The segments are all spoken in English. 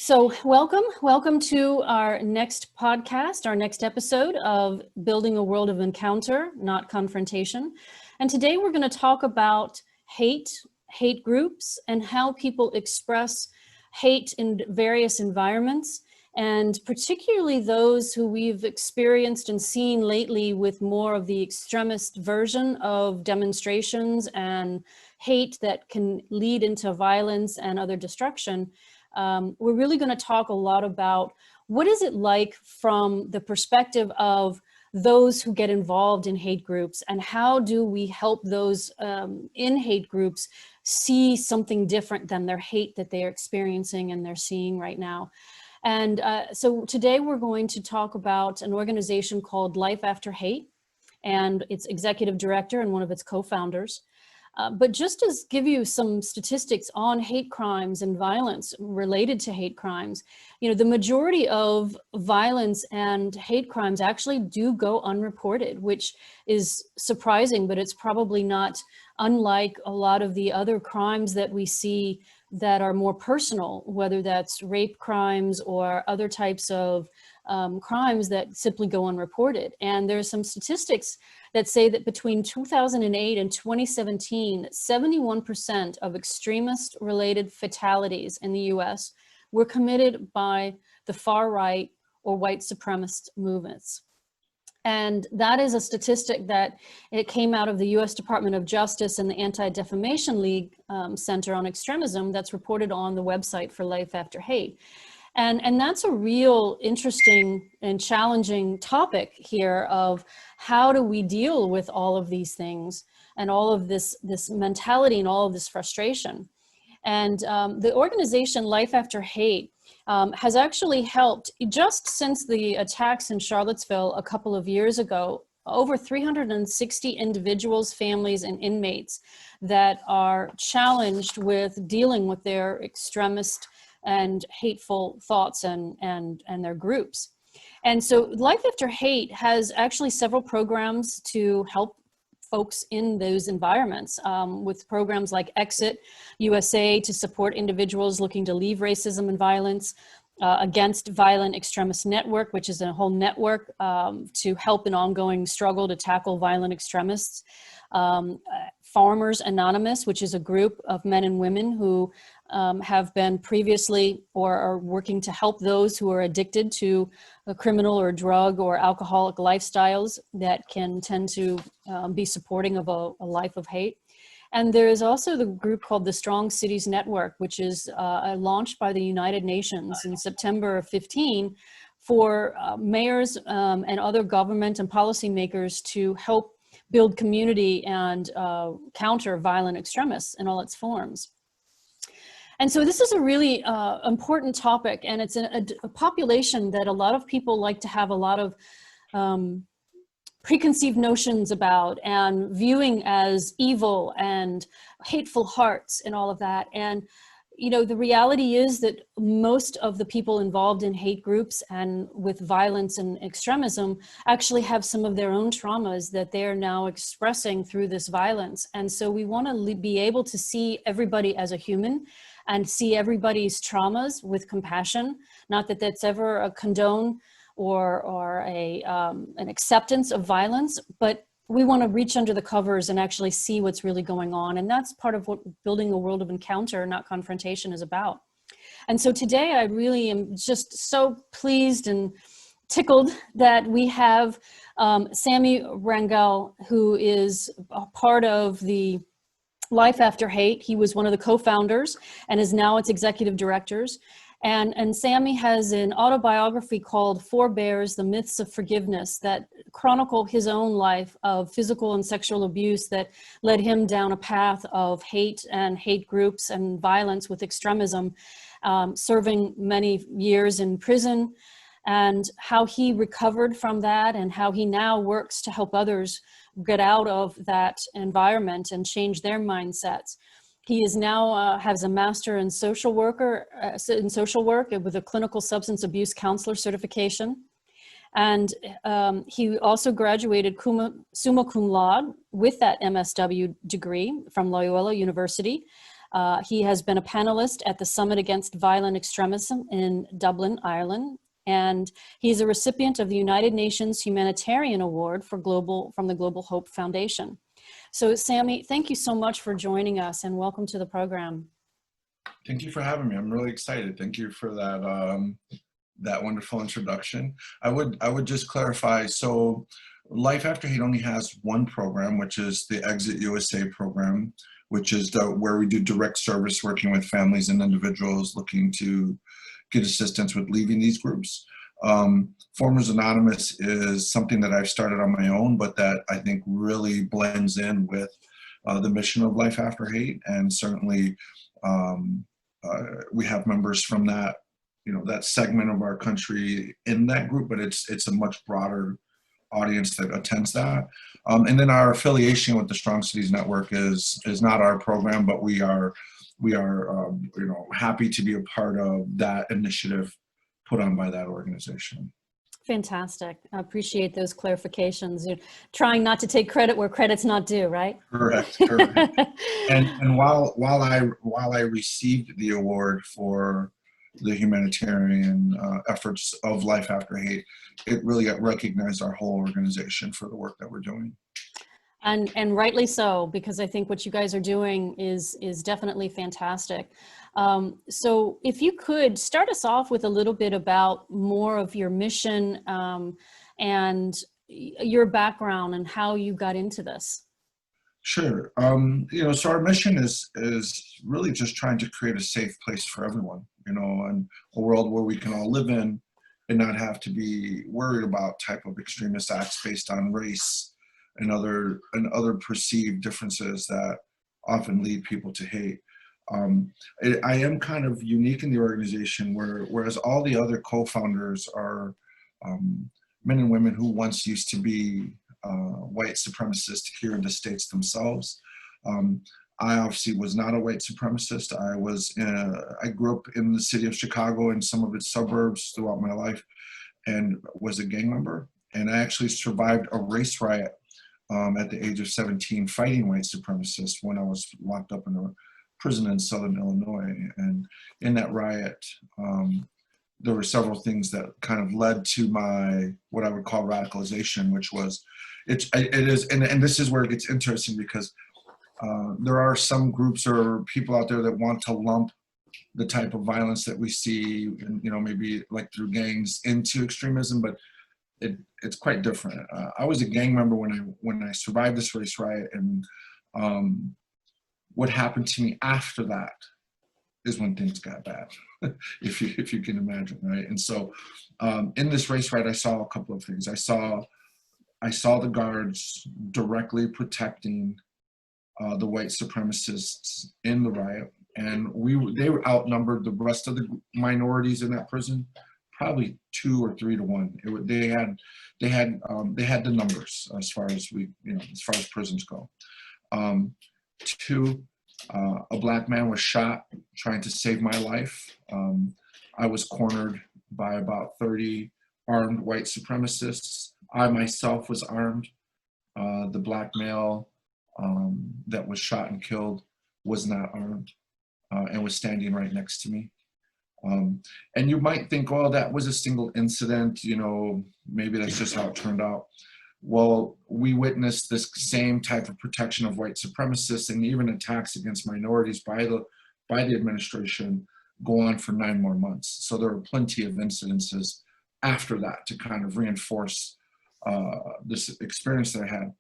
Welcome to our next podcast, our next episode of Building a World of Encounter, Not Confrontation. And today we're going to talk about hate groups, and how people express hate in various environments, and particularly those who we've experienced and seen lately with more of the extremist version of demonstrations and hate that can lead into violence and other destruction. We're really going to talk a lot about what is it like from the perspective of those who get involved in hate groups, and how do we help those in hate groups see something different than their hate that they're experiencing and they're seeing right now. And so today we're going to talk about an organization called Life After Hate, and its executive director and one of its co-founders. But just to give you some statistics on hate crimes and violence related to hate crimes, you know, the majority of violence and hate crimes actually do go unreported, which is surprising, but it's probably not unlike a lot of the other crimes that we see that are more personal, whether that's rape crimes or other types of crimes that simply go unreported. And there's some statistics that say that between 2008 and 2017, 71% of extremist-related fatalities in the US were committed by the far right or white supremacist movements. And that is a statistic that it came out of the US Department of Justice and the Anti-Defamation League Center on Extremism that's reported on the website for Life After Hate. And that's a real interesting and challenging topic here of how do we deal with all of these things and all of this mentality and all of this frustration. And the organization Life After Hate has actually helped, just since the attacks in Charlottesville a couple of years ago, over 360 individuals, families, and inmates that are challenged with dealing with their extremist and hateful thoughts and their groups. And so Life After Hate has actually several programs to help folks in those environments, with programs like Exit USA to support individuals looking to leave racism and violence, Against Violent Extremist Network, which is a whole network to help an ongoing struggle to tackle violent extremists. Farmers Anonymous, which is a group of men and women who have been previously or are working to help those who are addicted to a criminal or drug or alcoholic lifestyles that can tend to be supporting of a life of hate. And there is also the group called the Strong Cities Network, which is launched by the United Nations in September of 15 for mayors and other government and policymakers to help build community and counter violent extremists in all its forms. And so this is a really important topic, and it's a population that a lot of people like to have a lot of preconceived notions about and viewing as evil and hateful hearts and all of that. And, you know, the reality is that most of the people involved in hate groups and with violence and extremism actually have some of their own traumas that they're now expressing through this violence. And so we want to be able to see everybody as a human and see everybody's traumas with compassion. Not that that's ever a condone or an acceptance of violence, but we want to reach under the covers and actually see what's really going on. And that's part of what building a world of encounter, not confrontation, is about. And so today I really am just so pleased and tickled that we have Sammy Rangel, who is a part of the Life After Hate. He was one of the co-founders and is now its executive directors. And Sammy has an autobiography called Forebears, The Myths of Forgiveness, that chronicle his own life of physical and sexual abuse that led him down a path of hate and hate groups and violence with extremism, serving many years in prison, and how he recovered from that and how he now works to help others get out of that environment and change their mindsets. He is now has a master in social work with a clinical substance abuse counselor certification. And he also graduated summa cum laude with that MSW degree from Loyola University He has been a panelist at the Summit Against Violent Extremism in Dublin, Ireland, and he's a recipient of the United Nations Humanitarian Award from the Global Hope Foundation. So Sammy, thank you so much for joining us and welcome to the program. Thank you for having me. I'm really excited. Thank you for that that wonderful introduction. I would just clarify. So Life After Hate only has one program, which is the Exit USA program, which is where we do direct service working with families and individuals looking to get assistance with leaving these groups. Formers Anonymous is something that I've started on my own, but that I think really blends in with the mission of Life After Hate. And certainly we have members from that, that segment of our country in that group, but it's a much broader audience that attends that. And then our affiliation with the Strong Cities Network is not our program, but we are happy to be a part of that initiative put on by that organization. Fantastic. I appreciate those clarifications. You're trying not to take credit where credit's not due, right? Correct. And while I received the award for the humanitarian efforts of Life After Hate, it really recognized our whole organization for the work that we're doing. And rightly so, because I think what you guys are doing is definitely fantastic. So if you could start us off with a little bit about more of your mission and your background and how you got into this. Sure. So our mission is really just trying to create a safe place for everyone, and a world where we can all live in and not have to be worried about type of extremist acts based on race and other perceived differences that often lead people to hate. I am kind of unique in the organization whereas all the other co-founders are men and women who once used to be white supremacists here in the States themselves. I obviously was not a white supremacist. I grew up in the city of Chicago and some of its suburbs throughout my life and was a gang member. And I actually survived a race riot at the age of 17 fighting white supremacists when I was locked up in a prison in Southern Illinois. And in that riot, there were several things that kind of led to my, what I would call radicalization, which was, and this is where it gets interesting because there are some groups or people out there that want to lump the type of violence that we see, maybe like through gangs into extremism, but it's quite different. I was a gang member when I survived this race riot, and what happened to me after that is when things got bad, if you can imagine, right? And so in this race riot, I saw a couple of things. I saw the guards directly protecting the white supremacists in the riot, and they were outnumbered the rest of the minorities in that prison, probably 2 or 3 to 1. They had the numbers as far as as far as prisons go. 2, a black man was shot trying to save my life. I was cornered by about 30 armed white supremacists. I myself was armed. The black male that was shot and killed was not armed and was standing right next to me. And you might think, oh, that was a single incident, maybe that's just how it turned out. Well, we witnessed this same type of protection of white supremacists and even attacks against minorities by the administration go on for 9 more months. So there were plenty of incidences after that to kind of reinforce this experience that I had.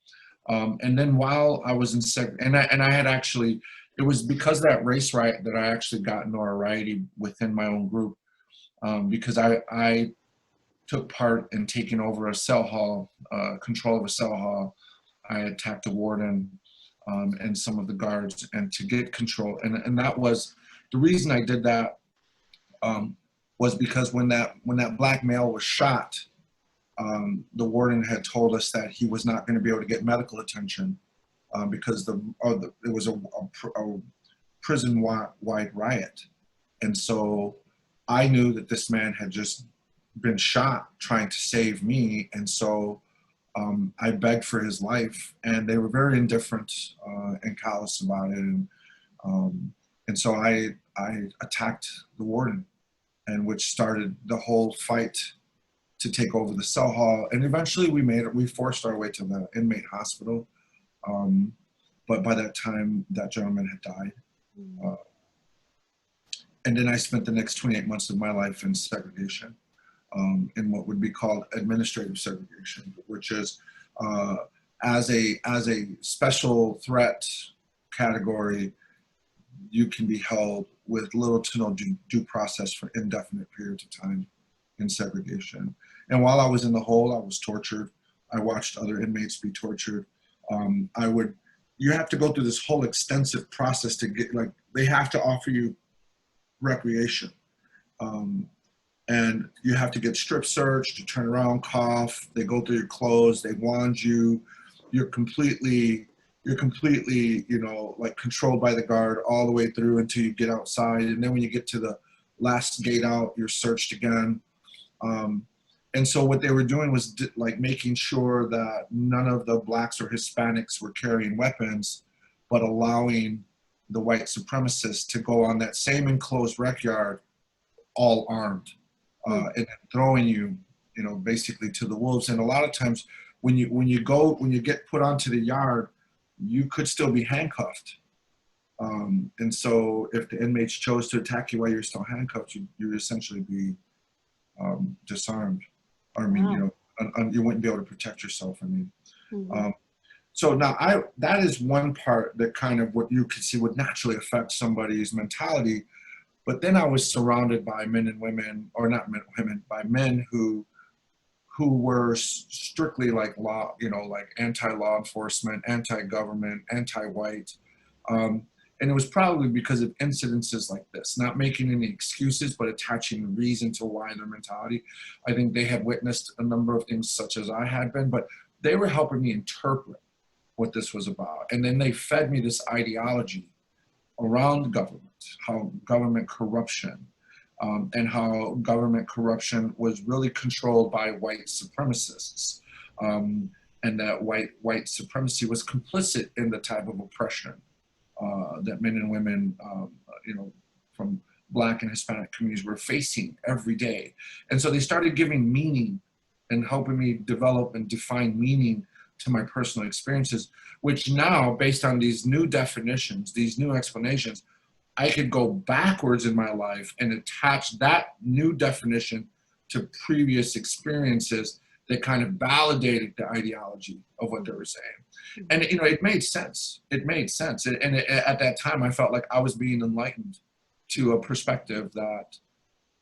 And then while I was in I had actually, it was because of that race riot that I actually got notoriety within my own group, because I took part in taking over a cell hall, control of a cell hall. I attacked a warden and some of the guards, and to get control. And that was, the reason I did that was because when that black male was shot, the warden had told us that he was not going to be able to get medical attention because it was a prison-wide riot. And so I knew that this man had just been shot trying to save me. And so I begged for his life, and they were very indifferent and callous about it. And And so I attacked the warden, and which started the whole fight to take over the cell hall. And eventually we forced our way to the inmate hospital. But by that time, that gentleman had died. And then I spent the next 28 months of my life in segregation, in what would be called administrative segregation, which is as a special threat category, you can be held with little to no due process for indefinite periods of time in segregation. And while I was in the hole, I was tortured. I watched other inmates be tortured. You have to go through this whole extensive process to get, like, they have to offer you recreation. And you have to get strip searched, you turn around, cough, they go through your clothes, they wand you, you're completely, you know, like controlled by the guard all the way through until you get outside. And then when you get to the last gate out, you're searched again. And so what they were doing was like making sure that none of the blacks or Hispanics were carrying weapons, but allowing the white supremacists to go on that same enclosed rec yard all armed, and throwing you, you know, basically to the wolves. And a lot of times when you get put onto the yard, you could still be handcuffed. And so if the inmates chose to attack you while you're still handcuffed, you'd essentially be disarmed. Or, I mean, you know, you wouldn't be able to protect yourself. I mean, so now that is one part that kind of what you could see would naturally affect somebody's mentality. But then I was surrounded by men and women, or not men, women, by men who were strictly like law, you know, like anti-law enforcement, anti-government, anti-white. And it was probably because of incidences like this, not making any excuses, but attaching reason to why their mentality. I think they had witnessed a number of things such as I had been, but they were helping me interpret what this was about. And then they fed me this ideology around government, how government corruption, and how government corruption was really controlled by white supremacists. And that white supremacy was complicit in the type of oppression that men and women, you know, from Black and Hispanic communities were facing every day. And so they started giving meaning and helping me develop and define meaning to my personal experiences, which now, based on these new definitions, these new explanations, I could go backwards in my life and attach that new definition to previous experiences that kind of validated the ideology of what they were saying. And, you know, it made sense. It made sense. And at that time, I felt like I was being enlightened to a perspective that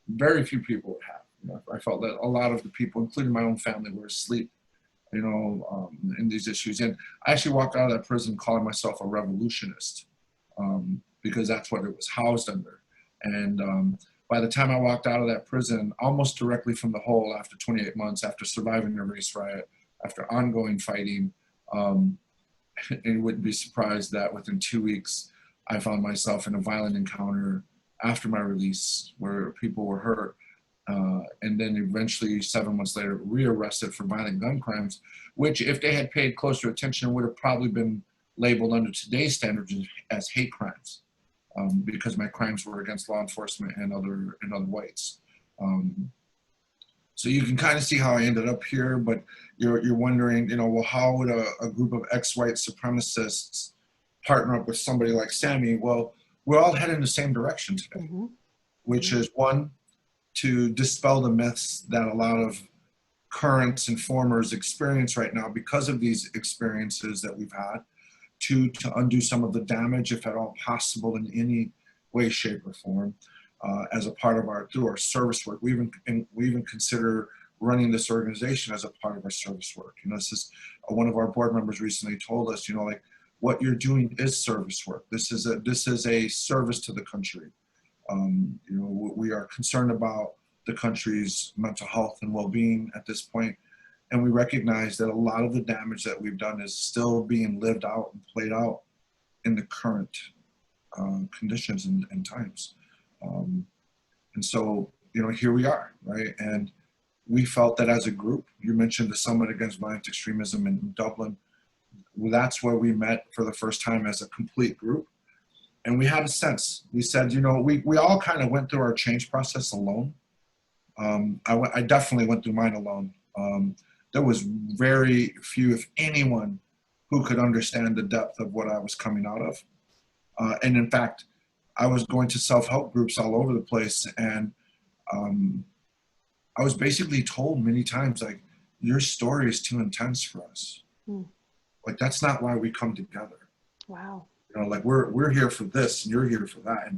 very few people would have. You know, I felt that a lot of the people, including my own family, were asleep, you know, in these issues. And I actually walked out of that prison calling myself a revolutionist, because that's what it was housed under. And by the time I walked out of that prison, almost directly from the hole after 28 months, after surviving a race riot, after ongoing fighting, and you wouldn't be surprised that within 2 weeks, I found myself in a violent encounter after my release where people were hurt. And then eventually 7 months later, rearrested for violent gun crimes, which if they had paid closer attention would have probably been labeled under today's standards as hate crimes, because my crimes were against law enforcement and other whites. So you can kind of see how I ended up here, but you're wondering, you know, well, how would a group of ex-white supremacists partner up with somebody like Sammy? Well, we're all heading in the same direction today, which is one, to dispel the myths that a lot of currents and formers experience right now because of these experiences that we've had. Two, to undo some of the damage, if at all possible, in any way, shape, or form, as a part of through our service work. We even consider running this organization as a part of our service work. You know, this is one of our board members recently told us, you know, like, what you're doing is service work. This is a service to the country. You know, we are concerned about the country's mental health and well-being at this point. And we recognize that a lot of the damage that we've done is still being lived out and played out in the current conditions and times. And so, you know, here we are, right? And we felt that as a group, you mentioned the Summit Against Violent Extremism in Dublin. Well, that's where we met for the first time as a complete group. And we had a sense. We said, we all kind of went through our change process alone. I definitely went through mine alone. There was very few, if anyone, who could understand the depth of what I was coming out of. And in fact, I was going to self-help groups all over the place, and I was basically told many times, like, your story is too intense for us. Like, that's not why we come together. Wow. Like, we're here for this, and you're here for that.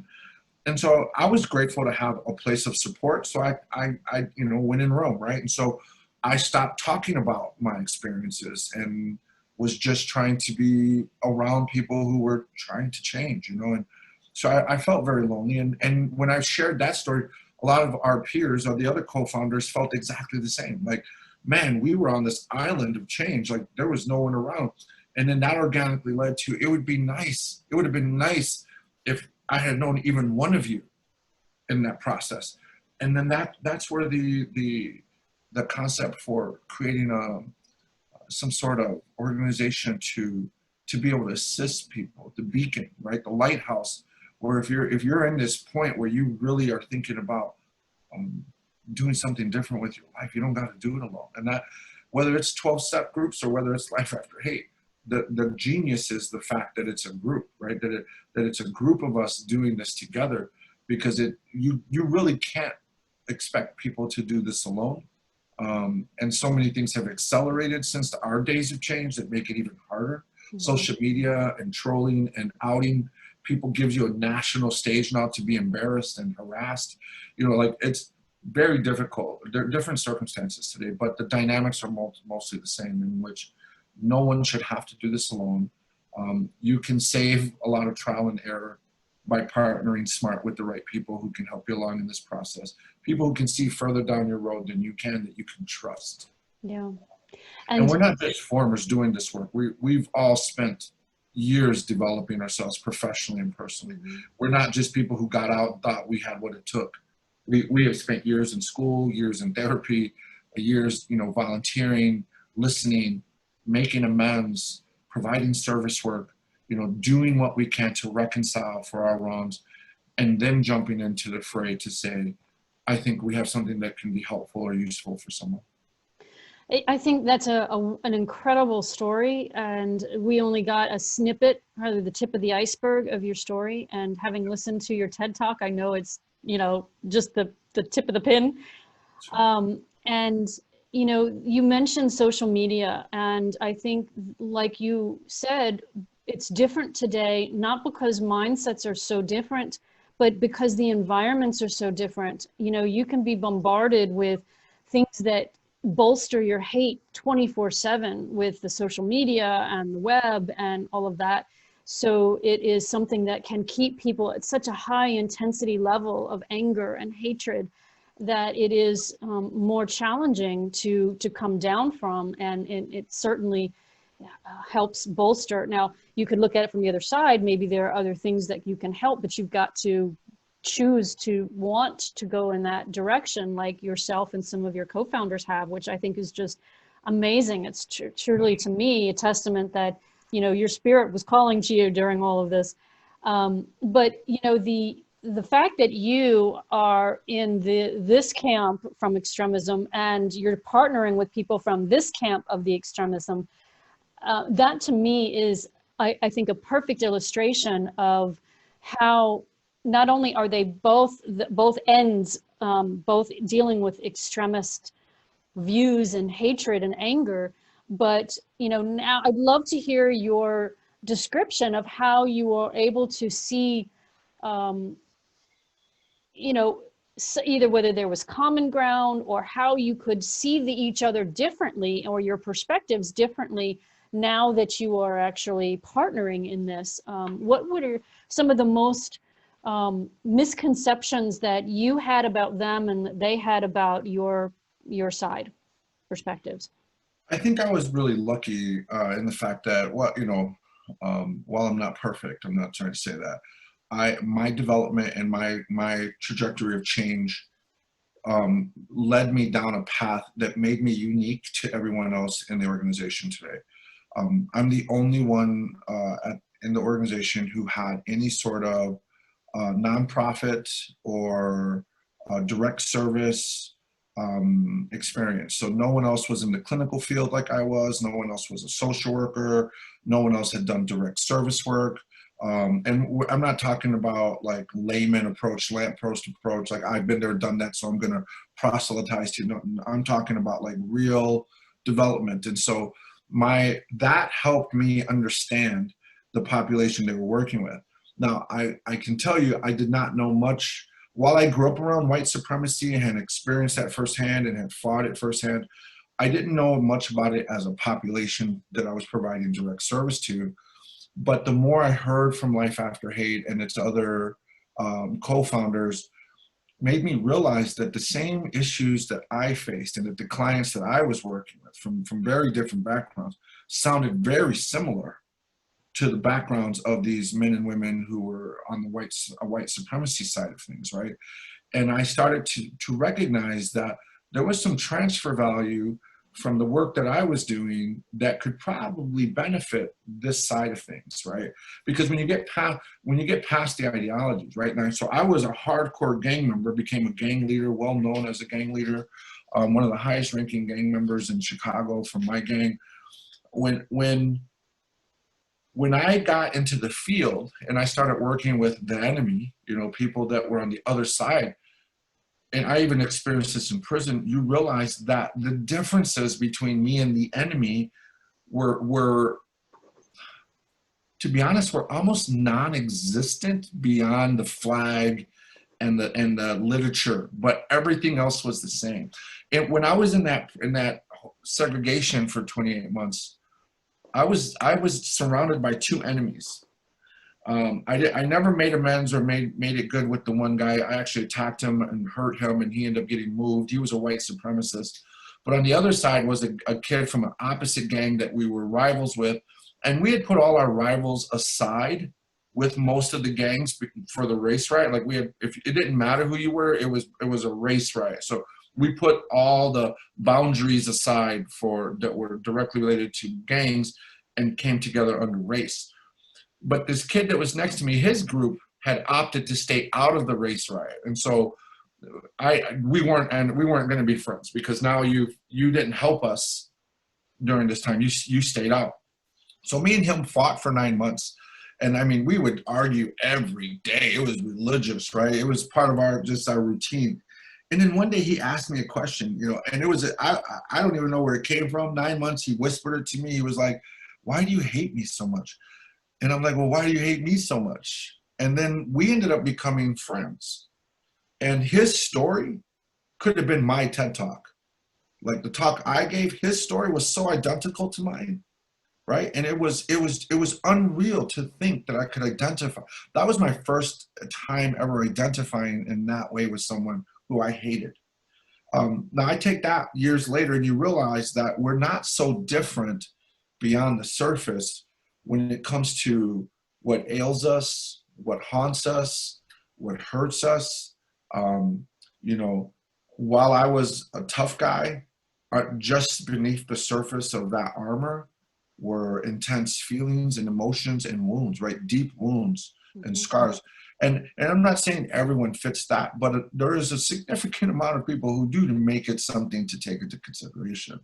And so I was grateful to have a place of support. So I went in Rome, right? And so I stopped talking about my experiences and was just trying to be around people who were trying to change, And so I felt very lonely. And when I shared that story, a lot of our peers or the other co-founders felt exactly the same. Like, man, we were on this island of change. Like, there was no one around. And then that organically led to, it would have been nice if I had known even one of you in that process. And then that's where the concept for creating some sort of organization to be able to assist people, the beacon, right? The lighthouse, where if you're in this point where you really are thinking about doing something different with your life, you don't got to do it alone. And that, whether it's 12-step groups or whether it's Life After Hate, the genius is the fact that it's a group, right? That it's a group of us doing this together, because you really can't expect people to do this alone. And so many things have accelerated since our days of change that make it even harder. Social media and trolling and outing people gives you a national stage now to be embarrassed and harassed. Like, it's very difficult. There are different circumstances today, but the dynamics are mostly the same, in which no one should have to do this alone. You can save a lot of trial and error by partnering smart with the right people who can help you along in this process. People who can see further down your road than you can, that you can trust. Yeah. And we're not just formers doing this work. We've all spent years developing ourselves professionally and personally. We're not just people who got out and thought we had what it took. We have spent years in school, years in therapy, years, volunteering, listening, making amends, providing service work, doing what we can to reconcile for our wrongs, and then jumping into the fray to say, I think we have something that can be helpful or useful for someone. I think that's an incredible story, and we only got a snippet, probably the tip of the iceberg of your story. And having listened to your TED Talk, I know it's, just the tip of the pin. And, you mentioned social media, and I think, like you said, it's different today, not because mindsets are so different, but because the environments are so different. You can be bombarded with things that bolster your hate 24/7 with the social media and the web and all of that. So it is something that can keep people at such a high intensity level of anger and hatred that it is more challenging to come down from, and it certainly helps bolster. Now, you could look at it from the other side. Maybe there are other things that you can help, but you've got to choose to want to go in that direction, like yourself and some of your co-founders have, which I think is just amazing. It's truly, to me, a testament that, your spirit was calling to you during all of this. But, the fact that you are in this camp from extremism, and you're partnering with people from this camp of the extremism, that to me is, I think, a perfect illustration of how not only are they both ends, both dealing with extremist views and hatred and anger, but now I'd love to hear your description of how you are able to see, so either whether there was common ground, or how you could see each other differently, or your perspectives differently, now that you are actually partnering in this. What are some of the most misconceptions that you had about them and that they had about your side perspectives? I think I was really lucky in the fact that, while I'm not perfect, I'm not trying to say that, my development and my trajectory of change led me down a path that made me unique to everyone else in the organization today. I'm the only one in the organization who had any sort of nonprofit or direct service experience. So no one else was in the clinical field like I was. No one else was a social worker. No one else had done direct service work. And I'm not talking about like layman approach, lamppost approach, like I've been there, done that, so I'm going to proselytize to you. No, I'm talking about like real development. And so that helped me understand the population they were working with. Now, I can tell you, I did not know much. While I grew up around white supremacy and had experienced that firsthand and had fought it firsthand, I didn't know much about it as a population that I was providing direct service to. But the more I heard from Life After Hate and its other co-founders, made me realize that the same issues that I faced and that the clients that I was working with from very different backgrounds sounded very similar to the backgrounds of these men and women who were on the white supremacy side of things, right? And I started to recognize that there was some transfer value from the work that I was doing that could probably benefit this side of things, right? Because when you get past the ideologies, right? Now, so I was a hardcore gang member, became a gang leader, well known as a gang leader, one of the highest ranking gang members in Chicago from my gang. When I got into the field and I started working with the enemy, you know, people that were on the other side, and I even experienced this in prison, you realize that the differences between me and the enemy were, to be honest, were almost non-existent beyond the flag and the literature, but everything else was the same. And when I was in that segregation for 28 months, I was surrounded by two enemies. I never made amends or made it good with the one guy. I actually attacked him and hurt him, and he ended up getting moved. He was a white supremacist. But on the other side was a kid from an opposite gang that we were rivals with. And we had put all our rivals aside with most of the gangs for the race riot. Like if it didn't matter who you were, it was a race riot. So we put all the boundaries aside that were directly related to gangs and came together under race. But this kid that was next to me, his group had opted to stay out of the race riot. And so we weren't going to be friends, because now you didn't help us during this time. You stayed out. So me and him fought for 9 months. And I mean, we would argue every day. It was religious, right? It was part of our routine. And then one day he asked me a question, you know, and it was, I don't even know where it came from. 9 months, he whispered it to me. He was like, "Why do you hate me so much?" And I'm like, "Well, why do you hate me so much?" And then we ended up becoming friends. And his story could have been my TED Talk. Like the talk I gave, his story was so identical to mine, right? And it was unreal to think that I could identify. That was my first time ever identifying in that way with someone who I hated. Now I take that years later, and you realize that we're not so different beyond the surface when it comes to what ails us, what haunts us, what hurts us. You know, while I was a tough guy, just beneath the surface of that armor were intense feelings and emotions and wounds, right? Deep wounds and scars. And I'm not saying everyone fits that, but there is a significant amount of people who do to make it something to take into consideration.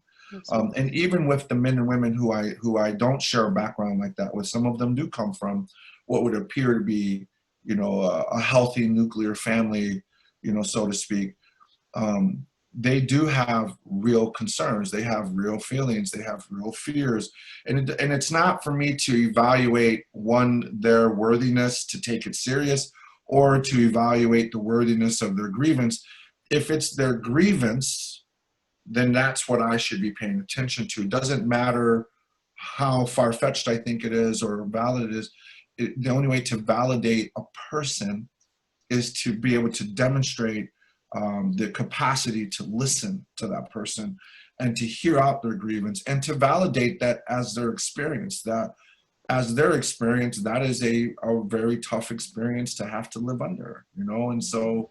And even with the men and women who I don't share a background like that with, some of them do come from what would appear to be, you know, a healthy nuclear family, you know, so to speak. They do have real concerns. They have real feelings. They have real fears. And it's not for me to evaluate, their worthiness to take it serious, or to evaluate the worthiness of their grievance. If it's their grievance, then that's what I should be paying attention to. It doesn't matter how far-fetched I think it is or valid it is. The only way to validate a person is to be able to demonstrate the capacity to listen to that person and to hear out their grievance, and to validate that as their experience, that is a very tough experience to have to live under, you know? And so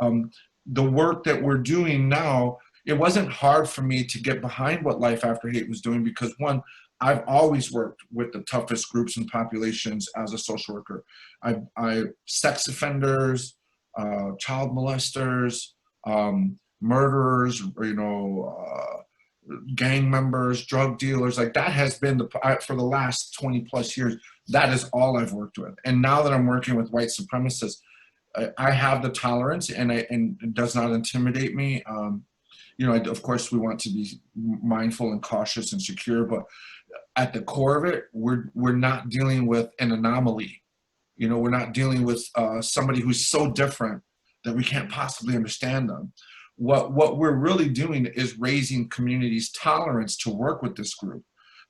the work that we're doing now, it wasn't hard for me to get behind what Life After Hate was doing, because one, I've always worked with the toughest groups and populations as a social worker. Sex offenders, child molesters, murderers, gang members, drug dealers, like that has been for the last 20 plus years, that is all I've worked with. And now that I'm working with white supremacists, I have the tolerance, and it does not intimidate me. Of course, we want to be mindful and cautious and secure, but at the core of it, we're not dealing with an anomaly. We're not dealing with somebody who's so different that we can't possibly understand them. What we're really doing is raising communities' tolerance to work with this group.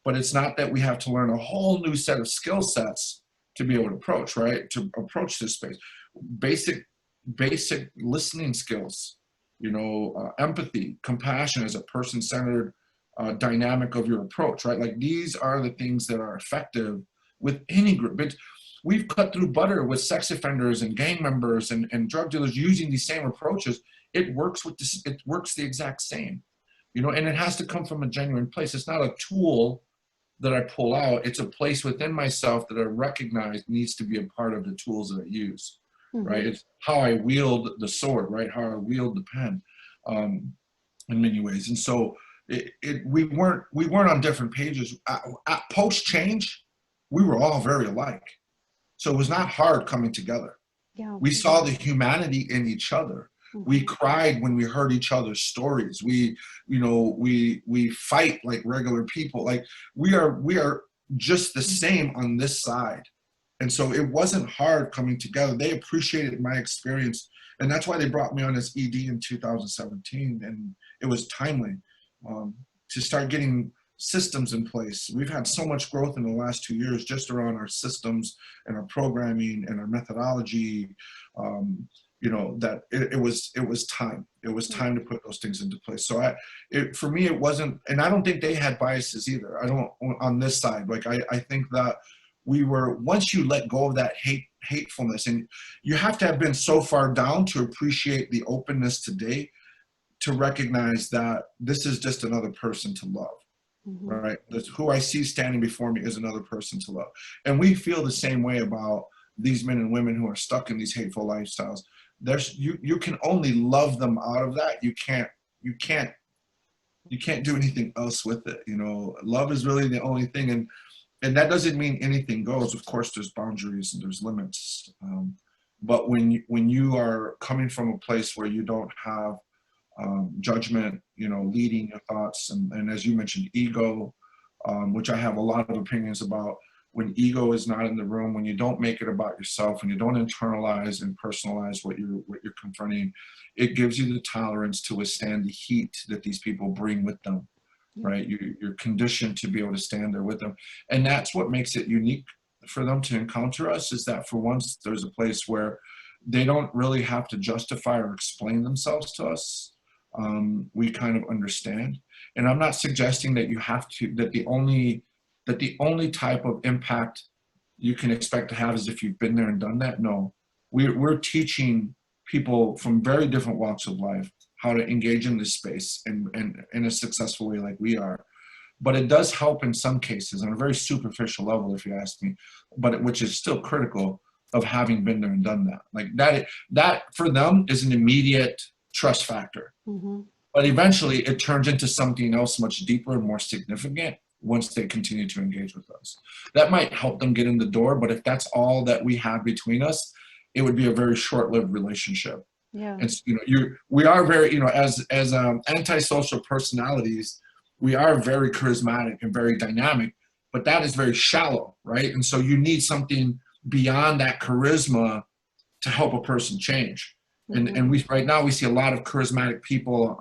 But it's not that we have to learn a whole new set of skill sets to be able to approach this space. Basic listening skills, empathy, compassion as a person-centered dynamic of your approach, right? Like these are the things that are effective with any group. We've cut through butter with sex offenders and gang members and drug dealers using these same approaches. It works it works the exact same, and it has to come from a genuine place. It's not a tool that I pull out. It's a place within myself that I recognize needs to be a part of the tools that I use, right? It's how I wield the sword, right? How I wield the pen, in many ways. And so we weren't on different pages. At post change, we were all very alike. So it was not hard coming together. Yeah. We saw the humanity in each other. We cried when we heard each other's stories. We fight like regular people. Like we are just the same on this side. And so it wasn't hard coming together. They appreciated my experience. And that's why they brought me on as ED in 2017. And it was timely to start getting systems in place. We've had so much growth in the last 2 years just around our systems and our programming and our methodology. That it was time. It was time to put those things into place. So for me, it wasn't, and I don't think they had biases either. I don't, on this side. Like I think that once you let go of that hatefulness, and you have to have been so far down to appreciate the openness today, to recognize that this is just another person to love. Right? Who I see standing before me is another person to love. And we feel the same way about these men and women who are stuck in these hateful lifestyles. You can only love them out of that. You can't do anything else with it. Love is really the only thing. And that doesn't mean anything goes. Of course, there's boundaries and there's limits. But when you are coming from a place where you don't have judgment, leading your thoughts, and as you mentioned, ego, which I have a lot of opinions about. When ego is not in the room, when you don't make it about yourself, when you don't internalize and personalize what you're confronting, it gives you the tolerance to withstand the heat that these people bring with them, right? You're conditioned to be able to stand there with them, and that's what makes it unique for them to encounter us. Is that for once there's a place where they don't really have to justify or explain themselves to us. We kind of understand. And I'm not suggesting that you have to, that the only type of impact you can expect to have is if you've been there and done that. No, we're teaching people from very different walks of life how to engage in this space and in a successful way like we are. But it does help in some cases on a very superficial level, if you ask me, but which is still critical of having been there and done that. Like that for them is an immediate trust factor. But eventually it turns into something else much deeper and more significant once they continue to engage with us. That might help them get in the door, but if that's all that we have between us, it would be a very short-lived relationship. Yeah. And we are very, as antisocial personalities, we are very charismatic and very dynamic, but that is very shallow, right? And so you need something beyond that charisma to help a person change. And we right now we see a lot of charismatic people,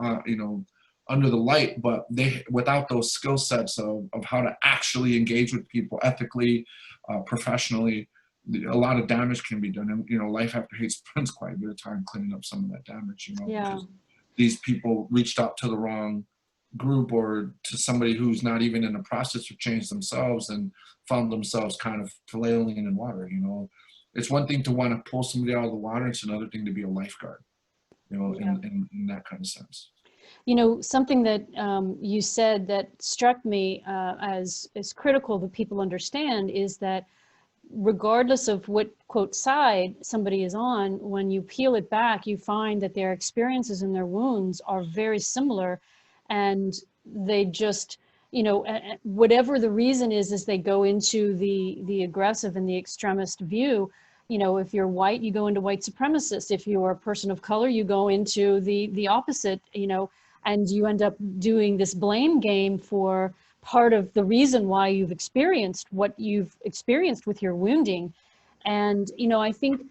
under the light, but they without those skill sets of how to actually engage with people ethically, professionally, a lot of damage can be done. And life after hate spends quite a bit of time cleaning up some of that damage. Because these people reached out to the wrong group or to somebody who's not even in the process of change themselves and found themselves kind of flailing in water. It's one thing to want to pull somebody out of the water. It's another thing to be a lifeguard, in that kind of sense. You know, something that you said that struck me as critical that people understand is that regardless of what quote side somebody is on, when you peel it back, you find that their experiences and their wounds are very similar, and they just, you know, whatever the reason is they go into the aggressive and the extremist view. You know, if you're white, you go into white supremacist. If you're a person of color, you go into the opposite, you know, and you end up doing this blame game for part of the reason why you've experienced what you've experienced with your wounding. And, you know, I think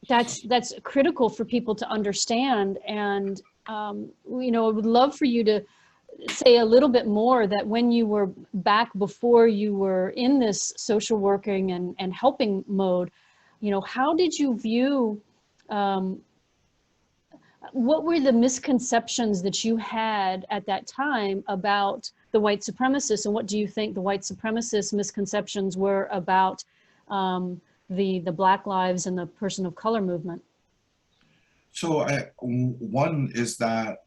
that's critical for people to understand. And, you know, I would love for you to say a little bit more that when you were back before you were in this social working and helping mode, you know, how did you view, what were the misconceptions that you had at that time about the white supremacists, and what do you think the white supremacist misconceptions were about the Black Lives and the person of color movement? So one is that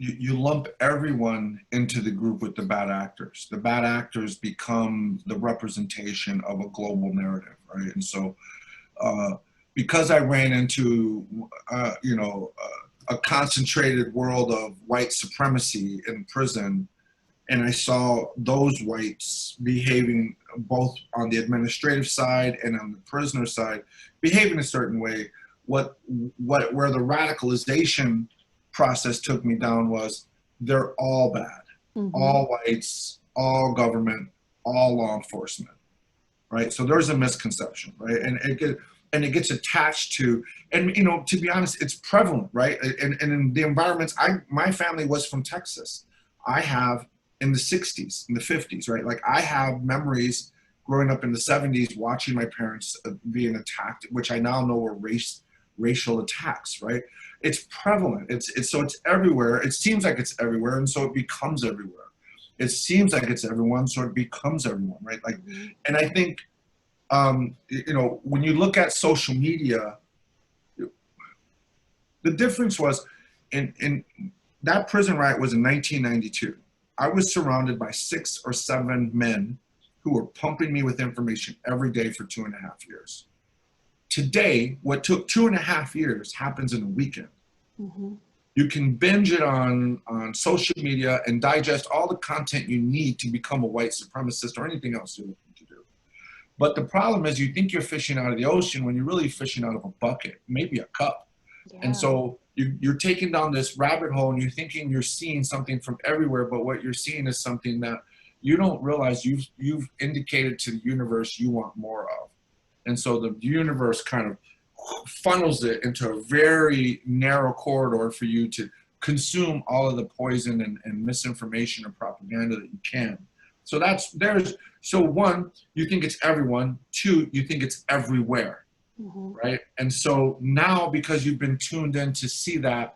you lump everyone into the group with the bad actors. The bad actors become the representation of a global narrative, right? And so because I ran into, you know, a concentrated world of white supremacy in prison, and I saw those whites behaving both on the administrative side and on the prisoner side, behaving a certain way. Where the radicalization process took me down was they're all bad, all whites, all government, all law enforcement, right? So there's a misconception, right? And it gets attached to, and you know, to be honest, it's prevalent, right? And in the environments, my family was from Texas. I have in the 60s, in the 50s, right? Like I have memories growing up in the 70s, watching my parents being attacked, which I now know were racial attacks, right? It's prevalent. It's so it's everywhere. It seems like it's everywhere, and so it becomes everywhere. It seems like it's everyone, so it becomes everyone, right? Like, and I think, you know, when you look at social media, the difference was in that prison riot was in 1992. I was surrounded by 6 or 7 men who were pumping me with information every day for 2.5 years. Today, what took 2.5 years happens in a weekend. You can binge it on social media and digest all the content you need to become a white supremacist or anything else you're looking to do. But the problem is you think you're fishing out of the ocean when you're really fishing out of a bucket, maybe a cup. Yeah. And so you're taking down this rabbit hole and you're thinking you're seeing something from everywhere, but what you're seeing is something that you don't realize you've indicated to the universe you want more of. And so the universe kind of funnels it into a very narrow corridor for you to consume all of the poison and misinformation and propaganda that you can. So so one, you think it's everyone. 2, you think it's everywhere, right? And so now, because you've been tuned in to see that,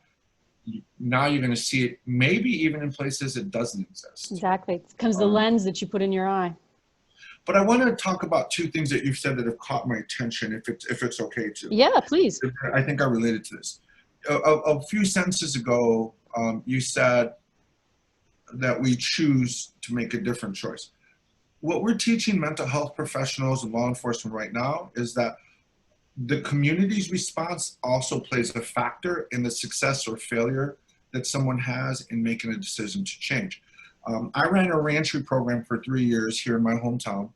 now you're going to see it maybe even in places it doesn't exist. Exactly. It becomes the lens that you put in your eye. But I want to talk about 2 things that you've said that have caught my attention, if it's okay to. Yeah, please. I think I related to this. A few sentences ago, you said that we choose to make a different choice. What we're teaching mental health professionals and law enforcement right now is that the community's response also plays a factor in the success or failure that someone has in making a decision to change. I ran a reentry program for 3 years here in my hometown,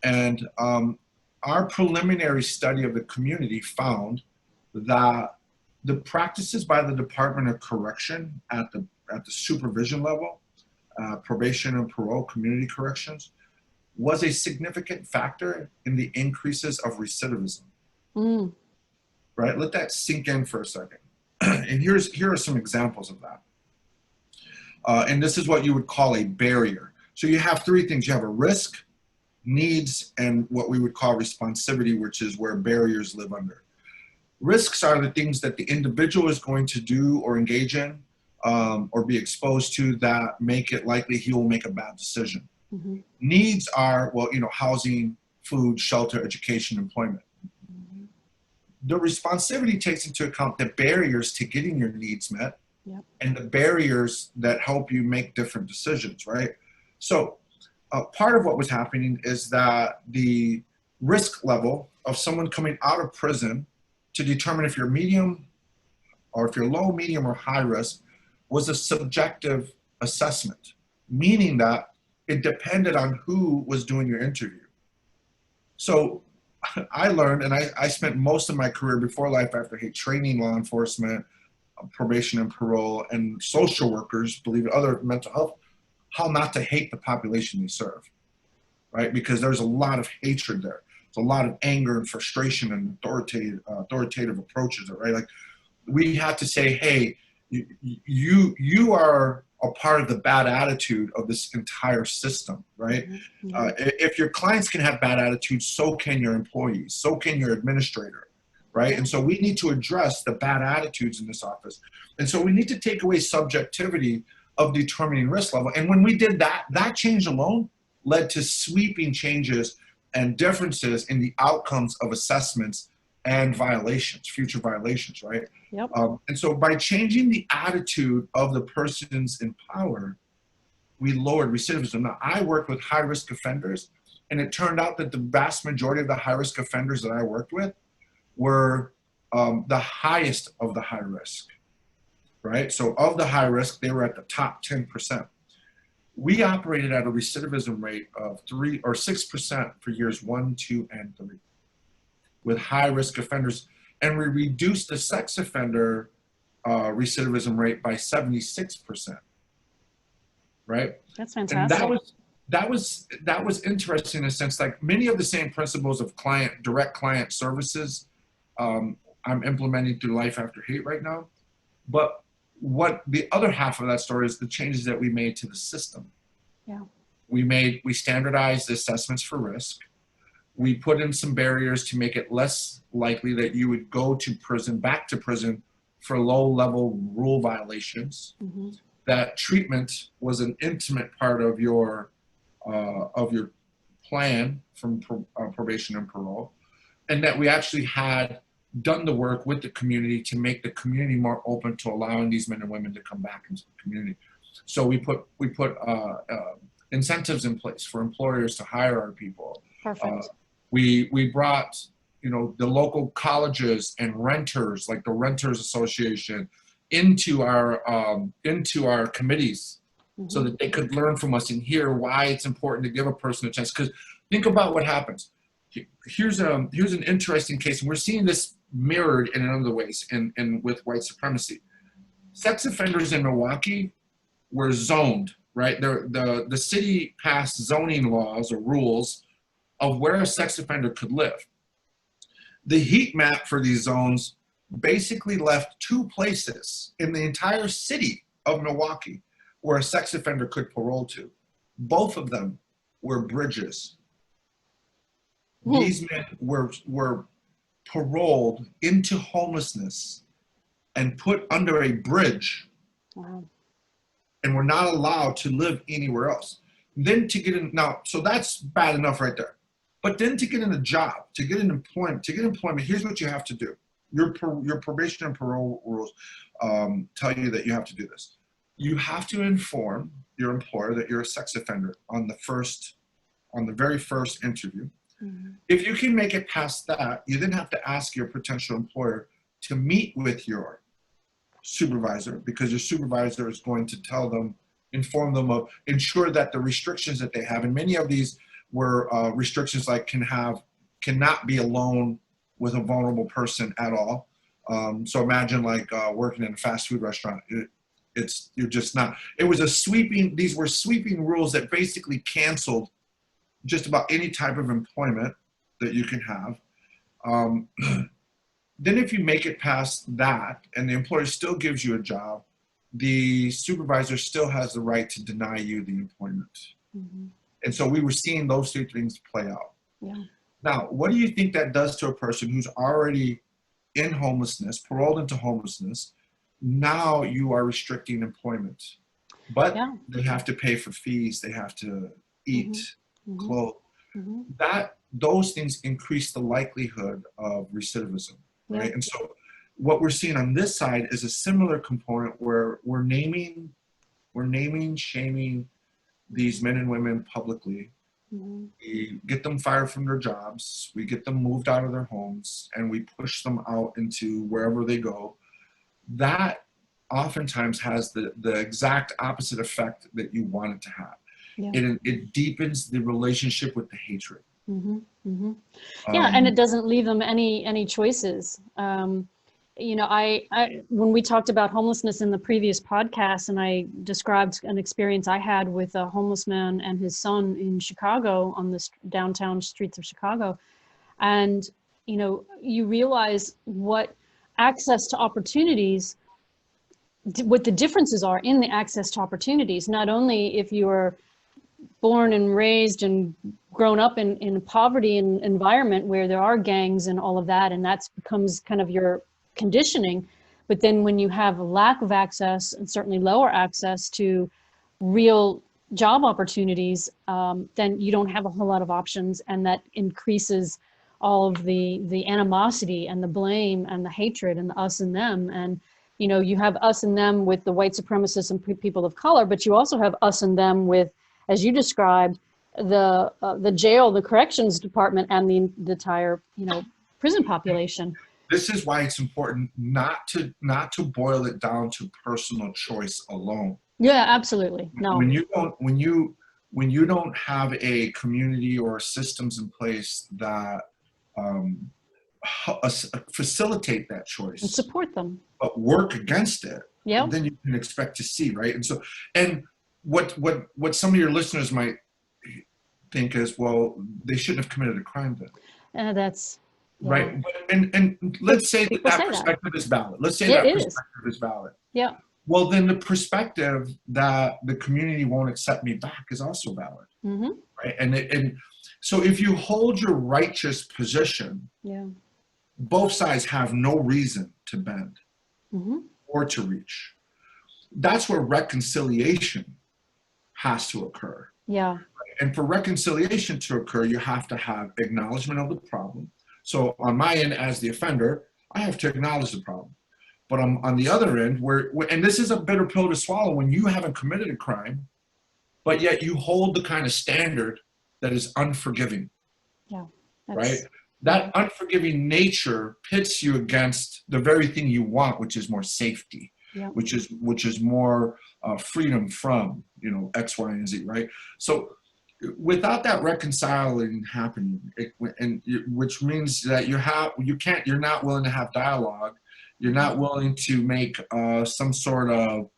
and our preliminary study of the community found that the practices by the Department of Correction at the supervision level, probation and parole, community corrections, was a significant factor in the increases of recidivism. Right? Let that sink in for a second. And here are some examples of that. And this is what you would call a barrier. So you have 3 things. You have a risk, needs, and what we would call responsivity, which is where barriers live under. Risks are the things that the individual is going to do or engage in or be exposed to that make it likely he will make a bad decision. Needs are, well, you know, housing, food, shelter, education, employment. The responsivity takes into account the barriers to getting your needs met Yep. and the barriers that help you make different decisions, right? So part of what was happening is that the risk level of someone coming out of prison to determine if you're medium or if you're low, medium, or high risk was a subjective assessment, meaning that it depended on who was doing your interview. So I learned, and I spent most of my career before Life After Hate training law enforcement, probation and parole, and social workers, believe it, other mental health, how not to hate the population they serve, right? Because there's a lot of hatred there. There's a lot of anger and frustration and authoritative approaches, right? Like we had to say, hey, you are a part of the bad attitude of this entire system, right? Mm-hmm. If your clients can have bad attitudes, so can your employees, so can your administrator, right? And so we need to address the bad attitudes in this office. And so we need to take away subjectivity of determining risk level. And when we did that, that change alone led to sweeping changes and differences in the outcomes of assessments and violations, future violations, right? Yep. And so by changing the attitude of the persons in power, we lowered recidivism. Now, I worked with high-risk offenders, and it turned out that the vast majority of the high-risk offenders that I worked with were the highest of the high risk, right? So of the high risk, they were at the top 10%. We operated at a recidivism rate of 3 or 6% for years 1, 2, and 3 with high-risk offenders, and we reduced the sex offender recidivism rate by 76%. Right? That's fantastic. And that was interesting in a sense. Like many of the same principles of direct client services, I'm implementing through Life After Hate right now. But what the other half of that story is the changes that we made to the system. Yeah. We standardized the assessments for risk. We put in some barriers to make it less likely that you would go to prison, back to prison for low-level rule violations. Mm-hmm. That treatment was an intimate part of your plan from probation and parole, and that we actually had done the work with the community to make the community more open to allowing these men and women to come back into the community. So we put incentives in place for employers to hire our people. Perfect. We brought, the local colleges and renters, like the Renters Association, into our committees, mm-hmm. so that they could learn from us and hear why it's important to give a person a chance. Because think about what happens. Here's an interesting case, and we're seeing this mirrored in other ways in with white supremacy. Sex offenders in Milwaukee were zoned, right? The city passed zoning laws or rules of where a sex offender could live. The heat map for these zones basically left 2 places in the entire city of Milwaukee where a sex offender could parole to. Both of them were bridges. Mm. These men were paroled into homelessness and put under a bridge. Wow. And were not allowed to live anywhere else. Then to get in, now, so that's bad enough right there. But then to get in a job, to get employment, here's what you have to do. Your probation and parole rules tell you that you have to do this. You have to inform your employer that you're a sex offender on the very first interview. Mm-hmm. If you can make it past that, you then have to ask your potential employer to meet with your supervisor, because your supervisor is going to inform them of, ensure that the restrictions that they have, and many of these were restrictions like cannot be alone with a vulnerable person at all. So imagine like working in a fast food restaurant. You're just not. It was these were sweeping rules that basically canceled just about any type of employment that you can have. Then if you make it past that and the employer still gives you a job, the supervisor still has the right to deny you the employment. Mm-hmm. And so we were seeing those 2 things play out. Yeah. Now, what do you think that does to a person who's already in homelessness, paroled into homelessness? Now you are restricting employment, but they have to pay for fees, they have to eat, mm-hmm. clothe. Mm-hmm. Those things increase the likelihood of recidivism, right? And so what we're seeing on this side is a similar component where we're naming, shaming these men and women publicly. Mm-hmm. We get them fired from their jobs, we get them moved out of their homes, and we push them out into wherever they go. That oftentimes has the exact opposite effect that you want it to have. Yeah. It deepens the relationship with the hatred. Mm-hmm. Mm-hmm. Yeah, and it doesn't leave them any choices. You know, I when we talked about homelessness in the previous podcast, and I described an experience I had with a homeless man and his son in Chicago on the downtown streets of Chicago, and you know, you realize what access to opportunities, what the differences are in the access to opportunities. Not only if you're born and raised and grown up in a poverty and environment where there are gangs and all of that, and that becomes kind of your conditioning. But then when you have a lack of access, and certainly lower access to real job opportunities, then you don't have a whole lot of options, and that increases all of the animosity and the blame and the hatred and the us and them. And you know, you have us and them with the white supremacists and people of color, but you also have us and them with, as you described, the jail, the corrections department, and the entire, you know, prison population. This is why it's important not to boil it down to personal choice alone. Yeah, absolutely. No. When you don't have a community or systems in place that facilitate that choice And support them, but work against it, yeah, then you can expect to see, right? And so, and what some of your listeners might think is, well, they shouldn't have committed a crime then. That's yeah. Right. And let's say that perspective is valid. Let's say that perspective is valid. Yeah. Well, then the perspective that the community won't accept me back is also valid. Mm-hmm. Right. And so if you hold your righteous position, yeah, both sides have no reason to bend mm-hmm. or to reach. That's where reconciliation has to occur. Yeah. And for reconciliation to occur, you have to have acknowledgement of the problem. So on my end, as the offender, I have to acknowledge the problem. But on the other end, and this is a bitter pill to swallow when you haven't committed a crime, but yet you hold the kind of standard that is unforgiving. Yeah. Right? That unforgiving nature pits you against the very thing you want, which is more safety, yeah. which is more freedom from, you know, X, Y, and Z, right? So without that reconciling happening, which means that you're not willing to have dialogue, you're not willing to make some sort of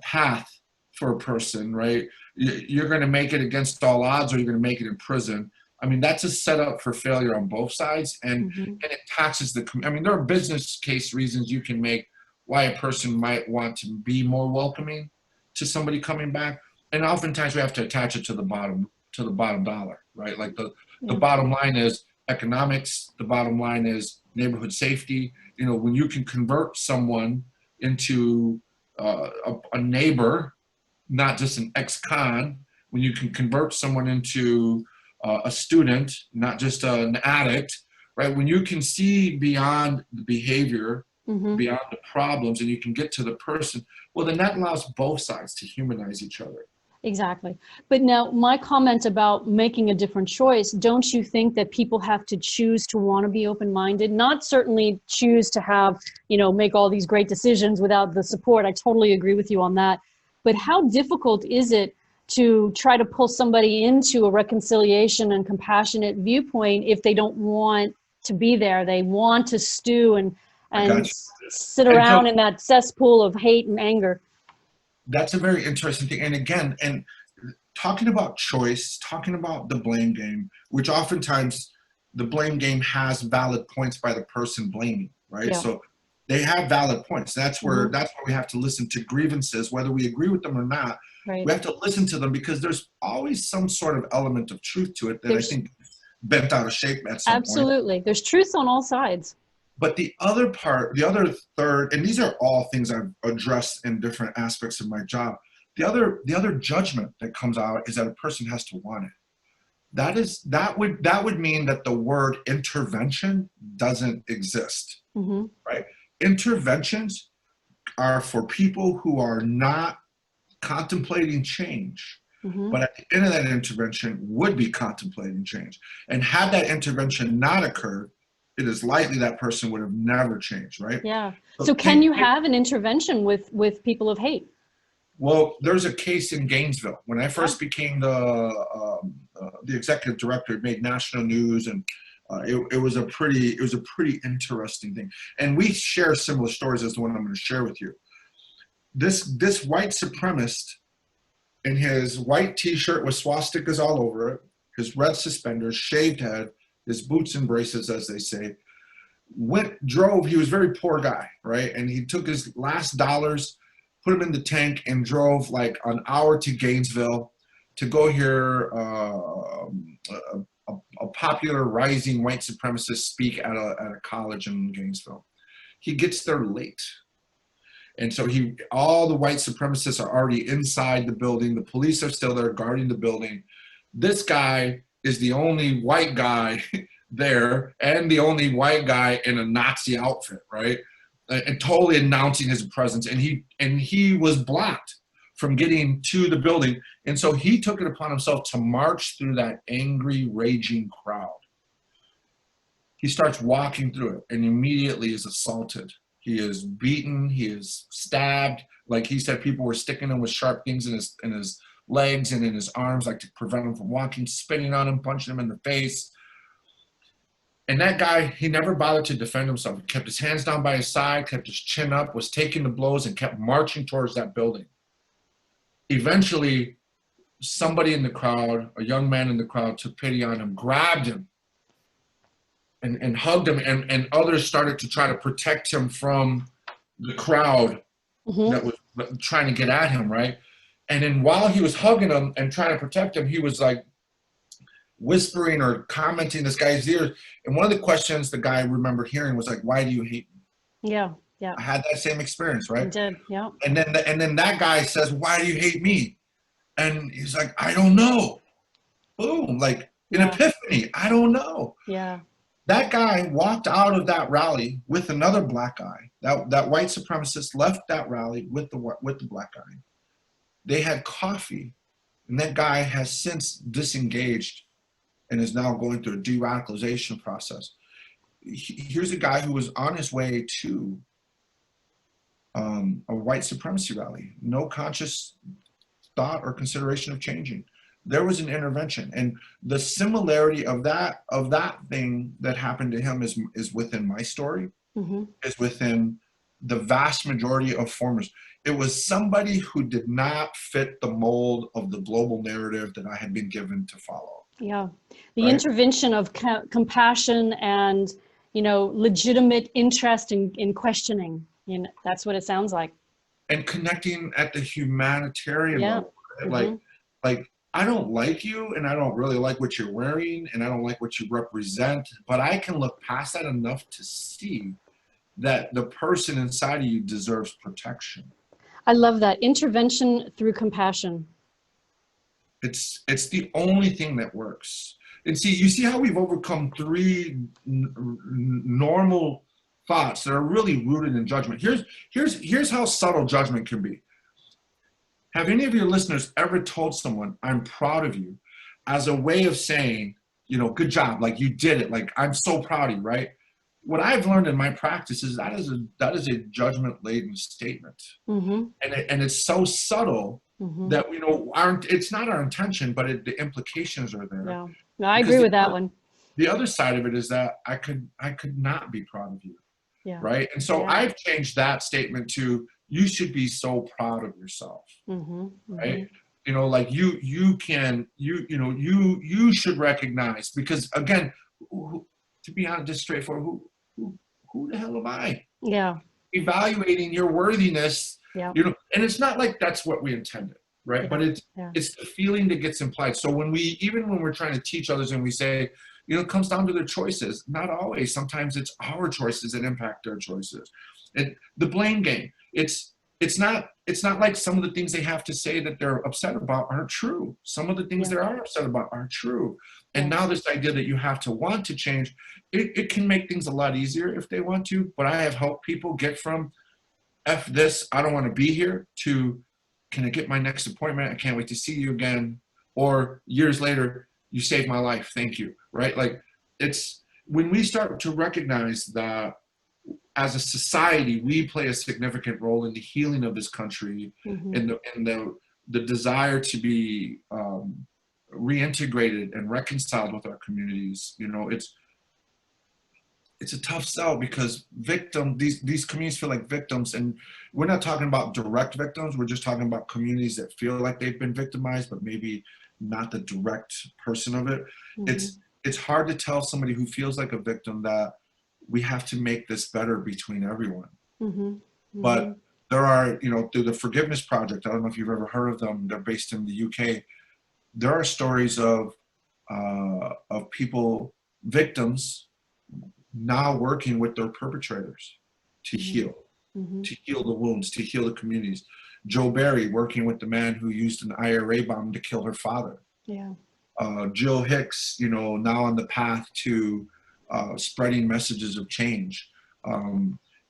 path for a person, right? You're going to make it against all odds, or you're going to make it in prison. I mean, that's a setup for failure on both sides, and mm-hmm. and it taxes I mean, there are business case reasons you can make why a person might want to be more welcoming to somebody coming back. And oftentimes we have to attach it to the bottom dollar, right? Like the bottom line is economics. The bottom line is neighborhood safety. You know, when you can convert someone into a neighbor, not just an ex-con, when you can convert someone into a student, not just an addict, right? When you can see beyond the behavior, mm-hmm. beyond the problems, and you can get to the person, well, then that allows both sides to humanize each other. Exactly. But now my comment about making a different choice, don't you think that people have to choose to want to be open-minded? Not certainly choose to have, you know, make all these great decisions without the support. I totally agree with you on that. But how difficult is it to try to pull somebody into a reconciliation and compassionate viewpoint if they don't want to be there? They want to stew and sit around in that cesspool of hate and anger. That's a very interesting thing. And again, and talking about choice, talking about the blame game, which oftentimes the blame game has valid points by the person blaming, right? Yeah. So they have valid points. That's where mm-hmm. that's where we have to listen to grievances, whether we agree with them or not. Right. We have to listen to them because there's always some sort of element of truth to it that I think bent out of shape at some point. Absolutely. There's truth on all sides. But the other part, the other third, and these are all things I've addressed in different aspects of my job. The other judgment that comes out is that a person has to want it. That would mean that the word intervention doesn't exist, mm-hmm. right? interventions are for people who are not contemplating change, but at the end of that intervention would be contemplating change. And had that intervention not occurred, it is likely that person would have never changed, right? Yeah. So can you have an intervention with people of hate? Well, there's a case in Gainesville. When I first became the executive director, it made national news, and it was a pretty interesting thing. And we share similar stories as the one I'm going to share with you. This white supremacist, in his white T-shirt with swastikas all over it, his red suspenders, shaved head, his boots and braces, as they say, drove. He was a very poor guy, right? And he took his last dollars, put them in the tank, and drove like an hour to Gainesville to go hear a popular rising white supremacist speak at a college in Gainesville. He gets there late. And so all the white supremacists are already inside the building. The police are still there guarding the building. This guy is the only white guy there, and the only white guy in a Nazi outfit, right? And totally announcing his presence. And he was blocked from getting to the building. And so he took it upon himself to march through that angry, raging crowd. He starts walking through it and immediately is assaulted. He is beaten, he is stabbed. Like he said, people were sticking him with sharp things in his legs and in his arms, like to prevent him from walking, spitting on him, punching him in the face. And that guy, he never bothered to defend himself. He kept his hands down by his side, kept his chin up, was taking the blows, and kept marching towards that building. Eventually, somebody in the crowd, a young man in the crowd, took pity on him, grabbed him, and hugged him, and others started to try to protect him from the crowd that was trying to get at him, right? And then while he was hugging him and trying to protect him, he was like whispering or commenting in this guy's ears. And one of the questions the guy remembered hearing was like, "Why do you hate me?" Yeah, yeah. I had that same experience, right? I did, yeah. And then that guy says, "Why do you hate me?" And he's like, "I don't know." Boom, like an epiphany. I don't know. Yeah. That guy walked out of that rally with another black guy. That white supremacist left that rally with the black guy. They had coffee, and that guy has since disengaged and is now going through a de-radicalization process. Here's a guy who was on his way to a white supremacy rally. No conscious thought or consideration of changing. There was an intervention, and the similarity of that thing that happened to him is within my story, is within the vast majority of formers. It was somebody who did not fit the mold of the global narrative that I had been given to follow. Yeah, the intervention of compassion and, legitimate interest in questioning. That's what it sounds like. And connecting at the humanitarian level, like I don't like you, and I don't really like what you're wearing, and I don't like what you represent, but I can look past that enough to see that the person inside of you deserves protection. I love that. Intervention through compassion. It's the only thing that works. And you see how we've overcome three normal thoughts that are really rooted in judgment. Here's how subtle judgment can be. Have any of your listeners ever told someone, "I'm proud of you," as a way of saying, good job, like you did it, like I'm so proud of you, right? What I've learned in my practice is that is a judgment-laden statement, and it's so subtle that it's not our intention, but the implications are there. Yeah, no, I agree with that one. The other side of it is that I could not be proud of you, right? And so I've changed that statement to, you should be so proud of yourself, right? Like you should recognize, because again, to be honest, just straightforward, who the hell am I? Yeah. Evaluating your worthiness, and it's not like that's what we intended, right? But it's the feeling that gets implied. So when we're trying to teach others and we say, it comes down to their choices. Not always. Sometimes it's our choices that impact their choices. And the blame game. It's not like some of the things they have to say that they're upset about aren't true. Some of the things they are upset about are true. And Yeah. now this idea that you have to want to change, it can make things a lot easier if they want to, but I have helped people get from F this, I don't want to be here, to can I get my next appointment? I can't wait to see you again. Or years later, you saved my life, thank you, right? Like, it's when we start to recognize that as a society, we play a significant role in the healing of this country, Mm-hmm. and the desire to be reintegrated and reconciled with our communities. You know, it's a tough sell because these communities feel like victims, and we're not talking about direct victims. We're just talking about communities that feel like they've been victimized, but maybe not the direct person of it. Mm-hmm. It's hard to tell somebody who feels like a victim that we have to make this better between everyone. Mm-hmm. Mm-hmm. But there are, you know, through the Forgiveness Project, I don't know if you've ever heard of them. They're based in the UK. There are stories of people, victims, now working with their perpetrators to heal, Mm-hmm. to heal the wounds, to heal the communities. Joe Barry working with the man who used an IRA bomb to kill her father. Yeah. Jill Hicks, you know, now on the path to spreading messages of change.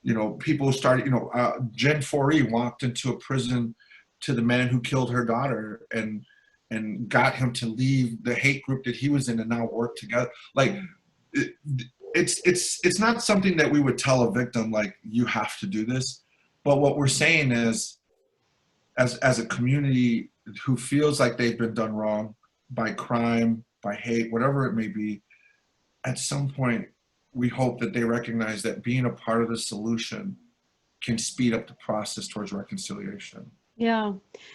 You know, people started, you know, Jen Foree walked into a prison to the man who killed her daughter and got him to leave the hate group that he was in and now work together. Like, it's not something that we would tell a victim, like, you have to do this. But what we're saying is, as a community who feels like they've been done wrong by crime, by hate, whatever it may be, at some point, we hope that they recognize that being a part of the solution can speed up the process towards reconciliation. Yeah.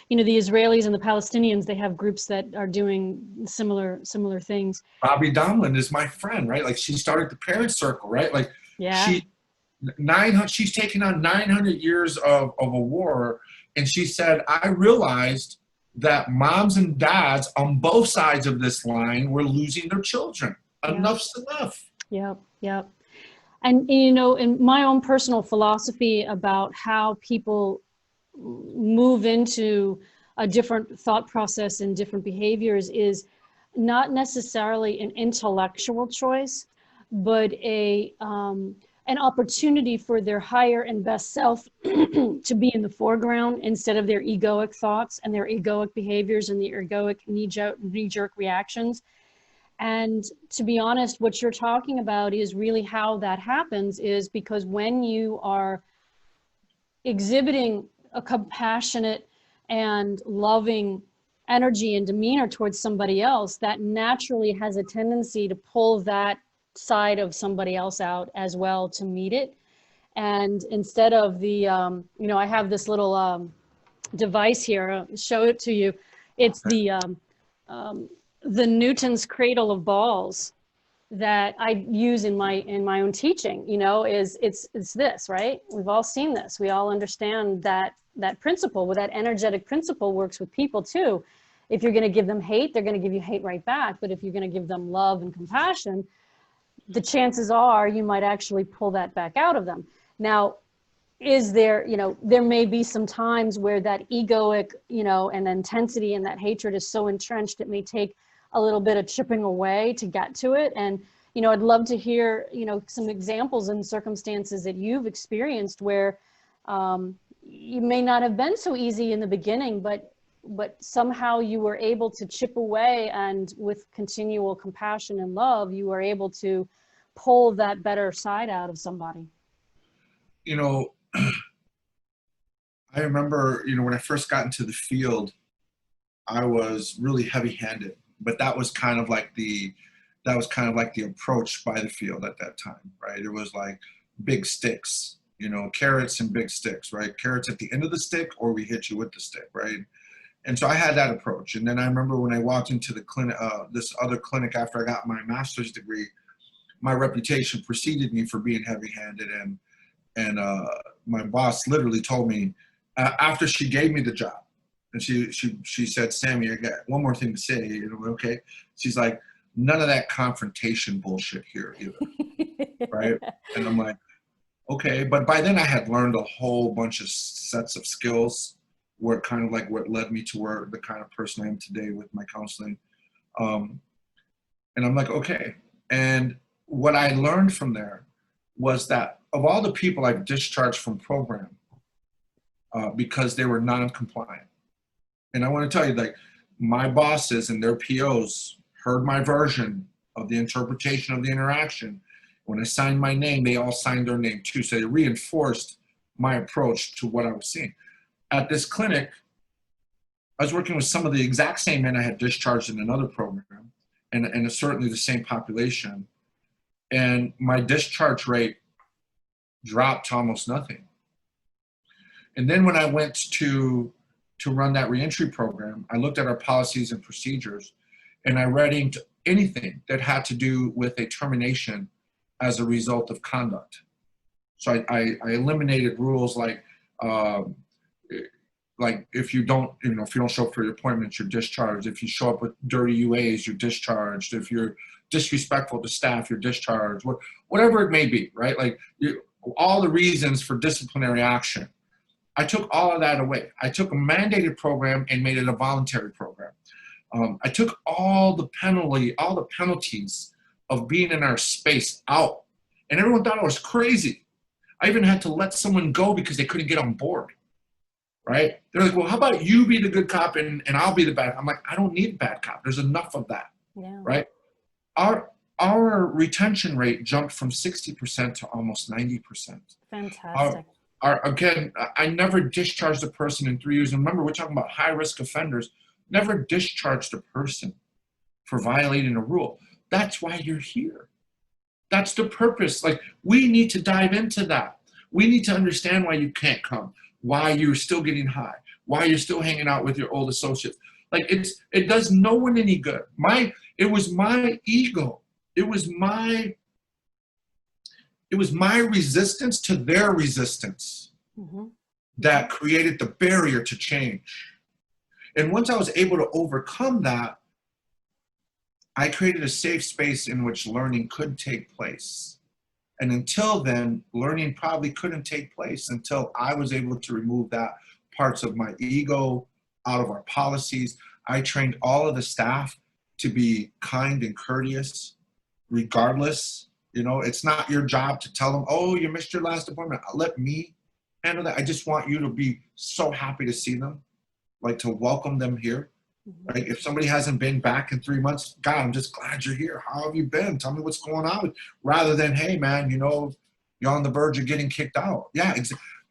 You know, the Israelis and the Palestinians, they have groups that are doing similar things. Bobby Domlin is my friend, right? Like, she started the Parent Circle, right? Like, Yeah. she's taken on 900 years of a war, and she said, I realized that moms and dads on both sides of this line were losing their children. Enough's enough. Yep. Yep. And, you know, in my own personal philosophy about how people move into a different thought process and different behaviors is not necessarily an intellectual choice, but an opportunity for their higher and best self to be in the foreground instead of their egoic thoughts and their egoic behaviors and the egoic knee-jerk reactions. And to be honest, what you're talking about is really how that happens, is because when you are exhibiting a compassionate and loving energy and demeanor towards somebody else, that naturally has a tendency to pull that side of somebody else out as well to meet it. And instead of the, you know, I have this little device here, I'll show it to you. It's the Newton's cradle of balls that I use in my own teaching. You know, it's this, right? We've all seen this. We all understand that principle. Well, that energetic principle works with people too. If you're going to give them hate, they're going to give you hate right back. But if you're going to give them love and compassion, the chances are you might actually pull that back out of them. Now, is there, you know, there may be some times where that egoic, you know, and intensity and that hatred is so entrenched, it may take a little bit of chipping away to get to it. And, you know, I'd love to hear, you know, some examples and circumstances that you've experienced where you may not have been so easy in the beginning, but somehow you were able to chip away, and with continual compassion and love, you were able to pull that better side out of somebody. You know, I remember, you know, when I first got into the field, I was really heavy-handed, but that was kind of like the approach by the field at that time, right? It was like big sticks, you know, carrots and big sticks, right? Carrots at the end of the stick, or we hit you with the stick, right? And so I had that approach. And then I remember when I walked into the clinic, this other clinic after I got my master's degree, my reputation preceded me for being heavy-handed, and my boss literally told me after she gave me the job, and she said, Sammy, I got one more thing to say. You know, okay? She's like, none of that confrontation bullshit here either, right? And I'm like, okay. But by then I had learned a whole bunch of sets of skills, where kind of like what led me to where the kind of person I am today with my counseling. And I'm like, okay. And what I learned from there was that of all the people I've discharged from program because they were non-compliant, and I want to tell you, like, my bosses and their POs heard my version of the interpretation of the interaction. When I signed my name, they all signed their name too. So they reinforced my approach to what I was seeing. At this clinic, I was working with some of the exact same men I had discharged in another program, and certainly the same population. And my discharge rate dropped to almost nothing. And then when I went to run that reentry program, I looked at our policies and procedures, and I read into anything that had to do with a termination as a result of conduct. So I eliminated rules like if you don't show up for your appointments, you're discharged. If you show up with dirty UAs, you're discharged. If you're disrespectful to staff, you're discharged. Whatever it may be, right? Like all the reasons for disciplinary action. I took all of that away. I took a mandated program and made it a voluntary program. I took all the penalties of being in our space out, and everyone thought I was crazy. I even had to let someone go because they couldn't get on board, right? They're like, well, how about you be the good cop and I'll be the bad? I'm like, I don't need bad cop. There's enough of that, right? Our retention rate jumped from 60% to almost 90%. Fantastic. Again, I never discharged a person in 3 years. And remember, we're talking about high-risk offenders. Never discharged a person for violating a rule. That's why you're here. That's the purpose. Like, we need to dive into that. We need to understand why you can't come, why you're still getting high, why you're still hanging out with your old associates. Like, it does no one any good. It was my ego. It was my resistance to their resistance that created the barrier to change. And once I was able to overcome that, I created a safe space in which learning could take place. And until then, learning probably couldn't take place until I was able to remove that parts of my ego out of our policies. I trained all of the staff to be kind and courteous, regardless. It's not your job to tell them, oh, you missed your last appointment. Let me handle that. I just want you to be so happy to see them, like to welcome them here. Right? If somebody hasn't been back in 3 months, God, I'm just glad you're here. How have you been? Tell me what's going on. Rather than, hey, man, you're on the verge of getting kicked out. Yeah,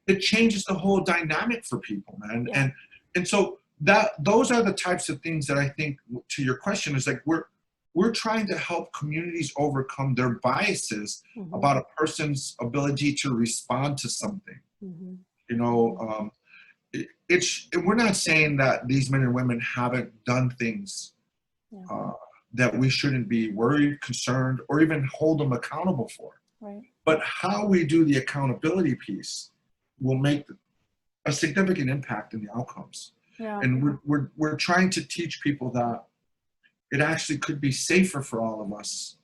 it changes the whole dynamic for people, man. Yeah. And so those are the types of things that I think, to your question, is like we're trying to help communities overcome their biases about a person's ability to respond to something. We're not saying that these men and women haven't done things that we shouldn't be worried, concerned, or even hold them accountable for. Right. But how we do the accountability piece will make a significant impact in the outcomes. Yeah. And we're trying to teach people that it actually could be safer for all of us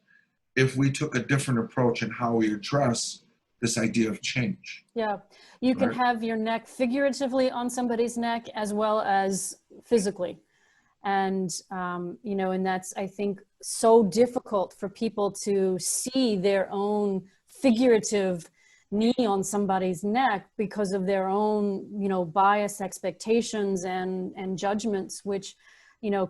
if we took a different approach in how we address this idea of change. Yeah, you can have your neck figuratively on somebody's neck as well as physically. And, and that's, I think, so difficult for people to see their own figurative knee on somebody's neck because of their own, bias expectations and judgments, which,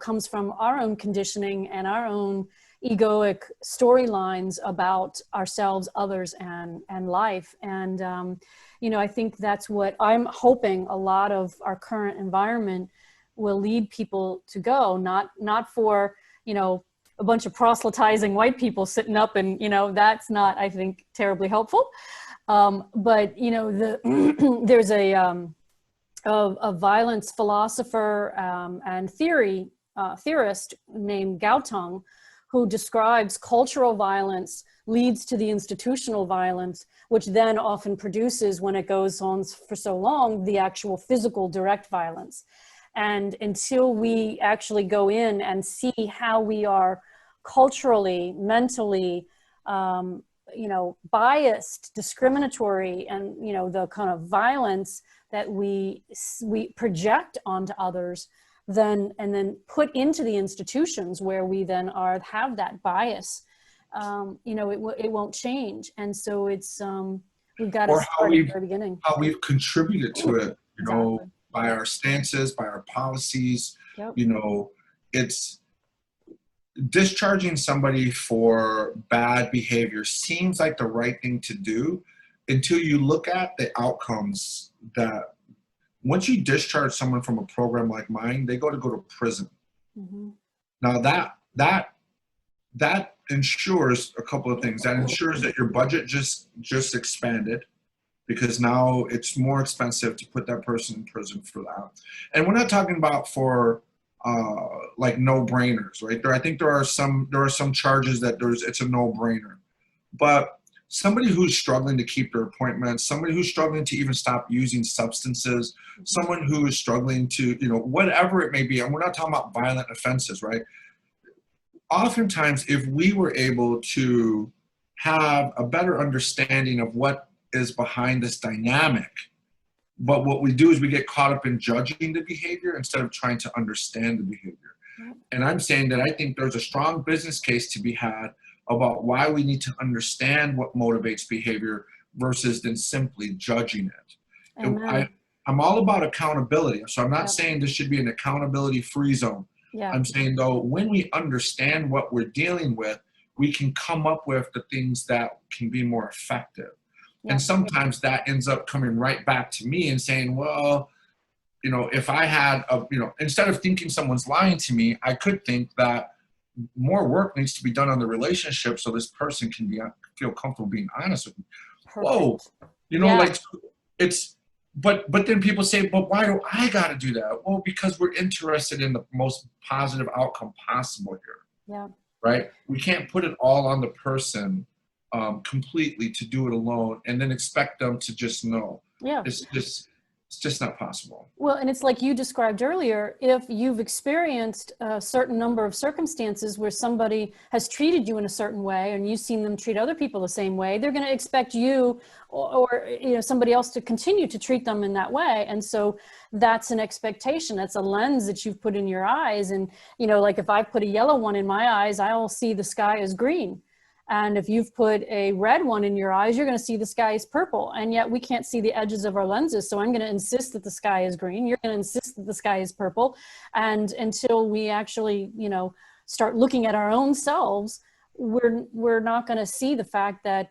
comes from our own conditioning and our own egoic storylines about ourselves, others, and life. And, I think that's what I'm hoping a lot of our current environment will lead people to go, not for, a bunch of proselytizing white people sitting up and, that's not, I think, terribly helpful. But, there's a violence philosopher and theorist named Gauteng, who describes cultural violence leads to the institutional violence, which then often produces, when it goes on for so long, the actual physical direct violence. And until we actually go in and see how we are culturally, mentally, biased, discriminatory, and, the kind of violence that we project onto others, and then put into the institutions where we then have that bias, it won't change. And so it's, we've got to Or start at the very beginning. how we've contributed to it, Exactly. by our stances, by our policies. Yep. It's discharging somebody for bad behavior seems like the right thing to do until you look at the outcomes. That once you discharge someone from a program like mine, they go to prison. Mm-hmm. Now that ensures a couple of things. That ensures that your budget just expanded, because now it's more expensive to put that person in prison for that. And we're not talking about for like no-brainers, right? I think there are some charges that it's a no-brainer. But somebody who's struggling to keep their appointments, somebody who's struggling to even stop using substances, someone who is struggling to, whatever it may be, and we're not talking about violent offenses, right? Oftentimes, if we were able to have a better understanding of what is behind this dynamic, but what we do is we get caught up in judging the behavior instead of trying to understand the behavior. And I'm saying that I think there's a strong business case to be had about why we need to understand what motivates behavior versus than simply judging it. I'm all about accountability. So I'm not saying this should be an accountability-free zone. Yeah. I'm saying, though, when we understand what we're dealing with, we can come up with the things that can be more effective. Yeah. And sometimes that ends up coming right back to me and saying, well, if I had instead of thinking someone's lying to me, I could think that more work needs to be done on the relationship so this person can feel comfortable being honest with me. Perfect. Whoa, like it's, but then people say, but why do I got to do that? Well, because we're interested in the most positive outcome possible here. Yeah. Right? We can't put it all on the person completely to do it alone and then expect them to just know. Yeah. It's just not possible. Well, and it's like you described earlier, if you've experienced a certain number of circumstances where somebody has treated you in a certain way and you've seen them treat other people the same way, they're going to expect you or somebody else to continue to treat them in that way. And so that's an expectation. That's a lens that you've put in your eyes. And, like if I put a yellow one in my eyes, I'll see the sky as green. And if you've put a red one in your eyes, you're going to see the sky is purple. And yet we can't see the edges of our lenses. So I'm going to insist that the sky is green. You're going to insist that the sky is purple. And until we actually, start looking at our own selves, we're not going to see the fact that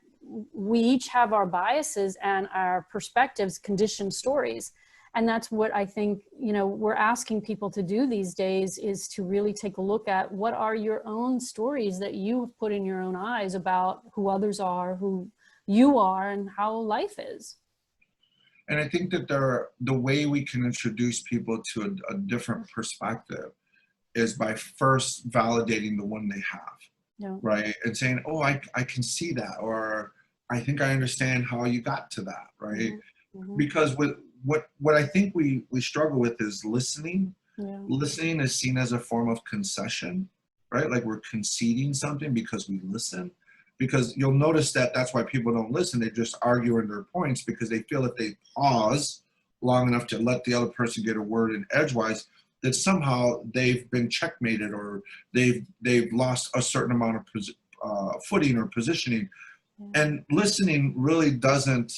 we each have our biases and our perspectives, conditioned stories. And that's what I think, we're asking people to do these days, is to really take a look at what are your own stories that you have put in your own eyes about who others are, who you are, and how life is. And I think that the way we can introduce people to a different perspective is by first validating the one they have, right? And saying, oh, I can see that, or I think I understand how you got to that, right? Mm-hmm. Because what I think we struggle with is listening. Yeah. Listening is seen as a form of concession, right? Like we're conceding something because we listen. Because you'll notice that that's why people don't listen. They just argue in their points because they feel if they pause long enough to let the other person get a word in edgewise, that somehow they've been checkmated or they've lost a certain amount of footing or positioning. Yeah. And listening really doesn't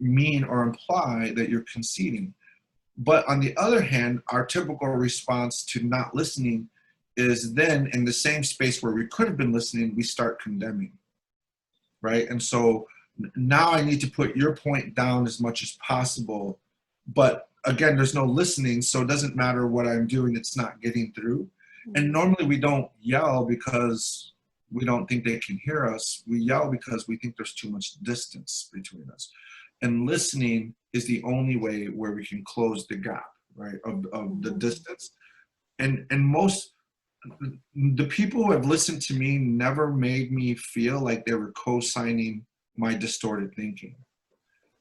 mean or imply that you're conceding. But on the other hand, our typical response to not listening is then in the same space where we could have been listening, we start condemning, right? And so now I need to put your point down as much as possible. But again, there's no listening, so it doesn't matter what I'm doing, it's not getting through. And normally we don't yell because we don't think they can hear us. We yell because we think there's too much distance between us. And listening is the only way where we can close the gap, right, of the distance. And most, the people who have listened to me never made me feel like they were co-signing my distorted thinking.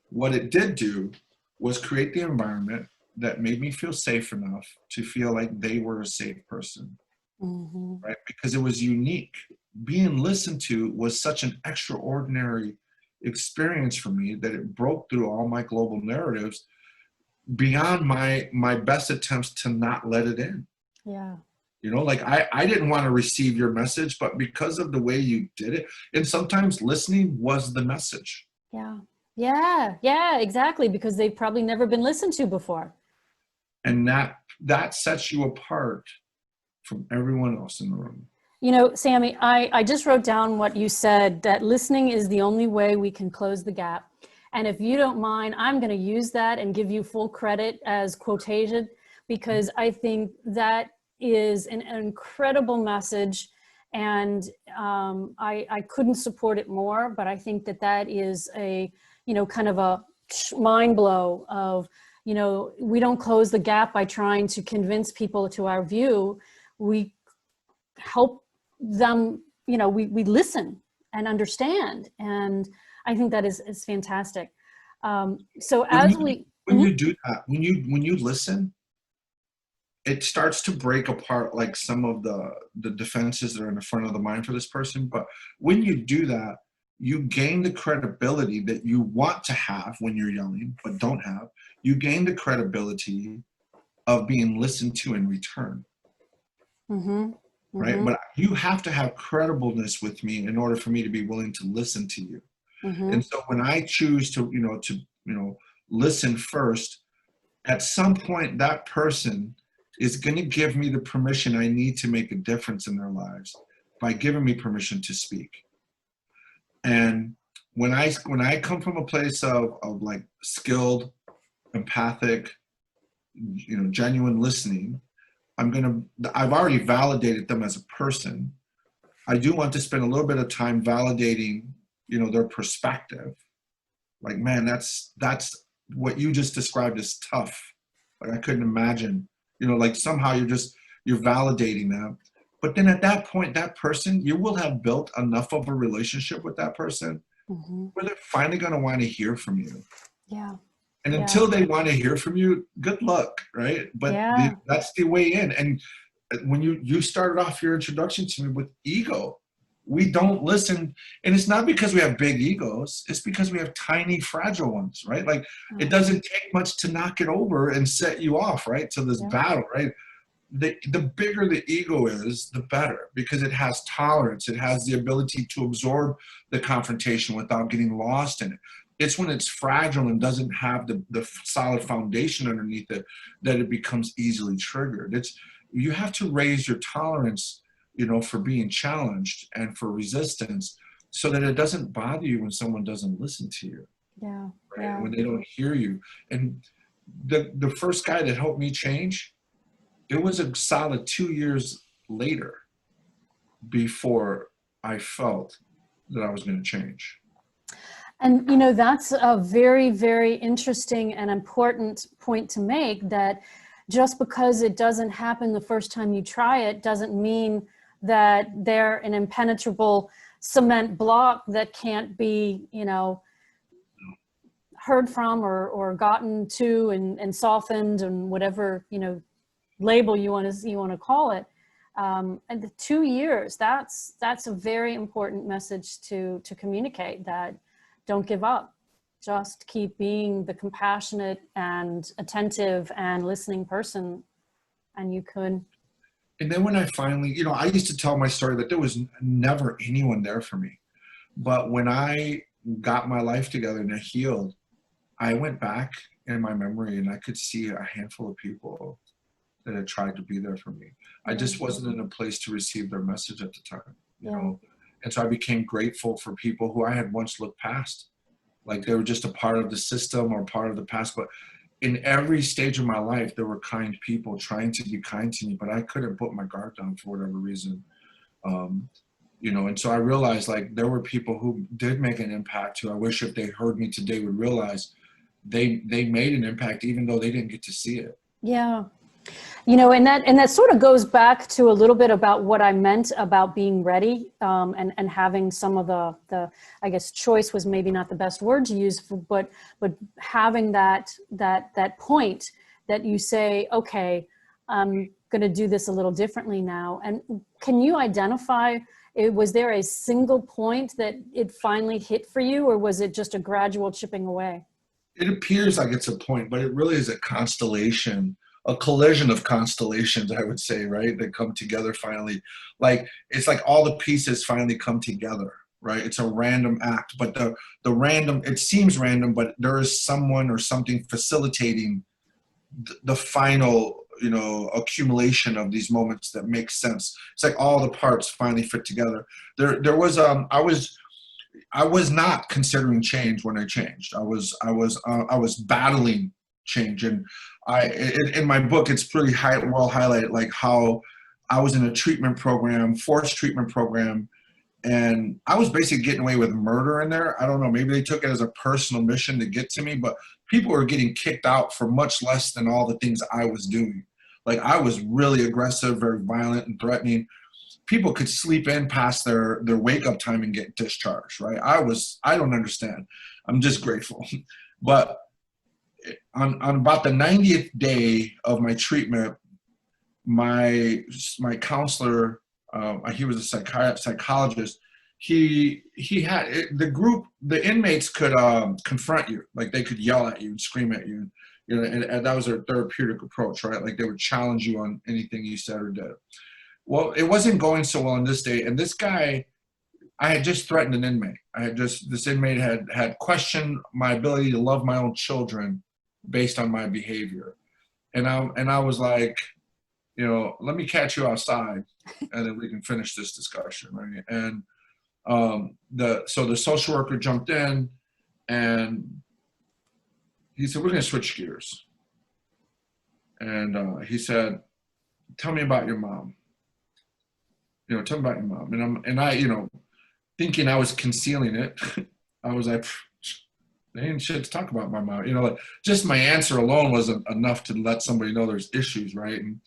What it did do was create the environment that made me feel safe enough to feel like they were a safe person, right? Because it was unique. Being listened to was such an extraordinary experience for me that it broke through all my global narratives. beyond my best attempts to not let it in. Yeah. You know, like I didn't want to receive your message, but because of the way you did it, and sometimes listening was the message. Yeah. Yeah. Yeah, exactly. Because they've probably never been listened to before. And that sets you apart from everyone else in the room. You know, Sammy, I just wrote down what you said, that listening is the only way we can close the gap. And if you don't mind, I'm going to use that and give you full credit as quotation, because I think that is an incredible message. And I couldn't support it more, but I think that that is a, you know, kind of a mind blow of, you know, we don't close the gap by trying to convince people to our view. We help them, you know, we listen and understand. And I think that is fantastic. So as we, when you do that, when you listen, it starts to break apart like some of the defenses that are in the front of the mind for this person. But when you do that, you gain the credibility that you want to have when you're yelling, but don't have. You gain the credibility of being listened to in return. Right? But you have to have credibleness with me in order for me to be willing to listen to you. And so when I choose to listen first, at some point that person is going to give me the permission I need to make a difference in their lives by giving me permission to speak. And when I come from a place of like skilled, empathic, you know, genuine listening, I've already validated them as a person. I do want to spend a little bit of time validating, you know, their perspective. Like, man, that's what you just described as tough. Like, I couldn't imagine, you know, like somehow you're validating them. But then at that point, that person, you will have built enough of a relationship with that person where they're finally going to want to hear from you. Yeah. And until they want to hear from you, good luck, right? But that's the way in. And when you started off your introduction to me with ego, we don't listen. And it's not because we have big egos. It's because we have tiny, fragile ones, right? Like it doesn't take much to knock it over and set you off, right? To this battle, right? The bigger the ego is, the better, because it has tolerance. It has the ability to absorb the confrontation without getting lost in it. It's when it's fragile and doesn't have the solid foundation underneath it that it becomes easily triggered. You have to raise your tolerance, you know, for being challenged and for resistance, so that it doesn't bother you when someone doesn't listen to you. Yeah. Right? Yeah. When they don't hear you. And the first guy that helped me change, it was a solid 2 years later before I felt that I was going to change. And, you know, that's a very, very interesting and important point to make, that just because it doesn't happen the first time you try it doesn't mean that they're an impenetrable cement block that can't be, you know, heard from or gotten to and softened and whatever, you know, label you want to call it. And the 2 years, that's a very important message to communicate, that don't give up. Just keep being the compassionate and attentive and listening person, and you could. And then when I finally, you know, I used to tell my story that there was never anyone there for me. But when I got my life together and I healed, I went back in my memory and I could see a handful of people that had tried to be there for me. I just wasn't in a place to receive their message at the time, you know? And so I became grateful for people who I had once looked past. Like they were just a part of the system or part of the past. But in every stage of my life, there were kind people trying to be kind to me, but I couldn't put my guard down for whatever reason. You know, and so I realized like there were people who did make an impact who I wish if they heard me today would realize they made an impact even though they didn't get to see it. Yeah. You know, and that sort of goes back to a little bit about what I meant about being ready, and having some of the I guess choice was maybe not the best word to use, but having that point that you say, okay, I'm going to do this a little differently now. And can you identify, was there a single point that it finally hit for you, or was it just a gradual chipping away? It appears like it's a point, but it really is a constellation, a collision of constellations, I would say, right? That come together finally. Like it's like all the pieces finally come together, right? It's a random act, but the random, it seems random, but there is someone or something facilitating the final, you know, accumulation of these moments that make sense. It's like all the parts finally fit together. There was I was not considering change when I changed. I was battling change, and in my book it's pretty well highlighted, like how I was in a treatment program, forced treatment program, and I was basically getting away with murder in there. I don't know, maybe they took it as a personal mission to get to me, but people were getting kicked out for much less than all the things I was doing. Like I was really aggressive, very violent and threatening. People could sleep in past their wake up time and get discharged, right? I don't understand. I'm just grateful. But on about the 90th day of my treatment, my counselor, he was a psychologist. He had the inmates could confront you, like they could yell at you and scream at you, you know, and that was their therapeutic approach, right? Like they would challenge you on anything you said or did. Well, it wasn't going so well on this day, and this guy, I had just threatened an inmate. This inmate had questioned my ability to love my own children based on my behavior, and I was like, you know, let me catch you outside, and then we can finish this discussion, right? And the social worker jumped in, and he said, we're going to switch gears, and he said, tell me about your mom. You know, tell me about your mom. And I, you know, thinking I was concealing it, I was like, there ain't shit to talk about my mom. You know, like just my answer alone wasn't enough to let somebody know there's issues, right? And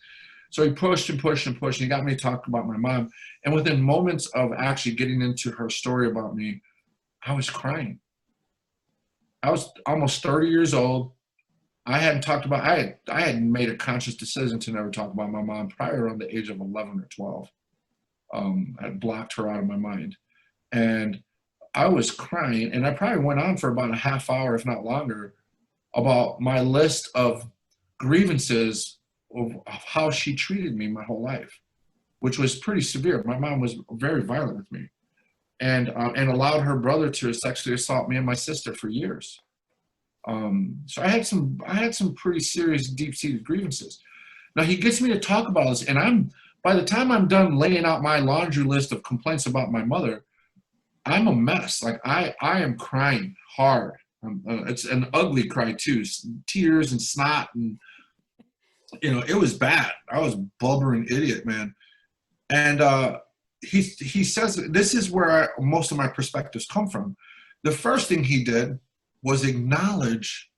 so he pushed and pushed and pushed, and he got me to talk about my mom. And within moments of actually getting into her story about me, I was crying. I was almost 30 years old. I hadn't talked about, I had made a conscious decision to never talk about my mom prior around the age of 11 or 12. I blocked her out of my mind. And I was crying, and I probably went on for about a half hour, if not longer, about my list of grievances of how she treated me my whole life, which was pretty severe. My mom was very violent with me, and allowed her brother to sexually assault me and my sister for years. So I had some pretty serious, deep-seated grievances. Now he gets me to talk about this, and by the time I'm done laying out my laundry list of complaints about my mother, I'm a mess. Like I am crying hard. It's an ugly cry too, tears and snot, and you know, it was bad. I was a blubbering idiot, man. And he says, this is where most of my perspectives come from. The first thing he did was acknowledge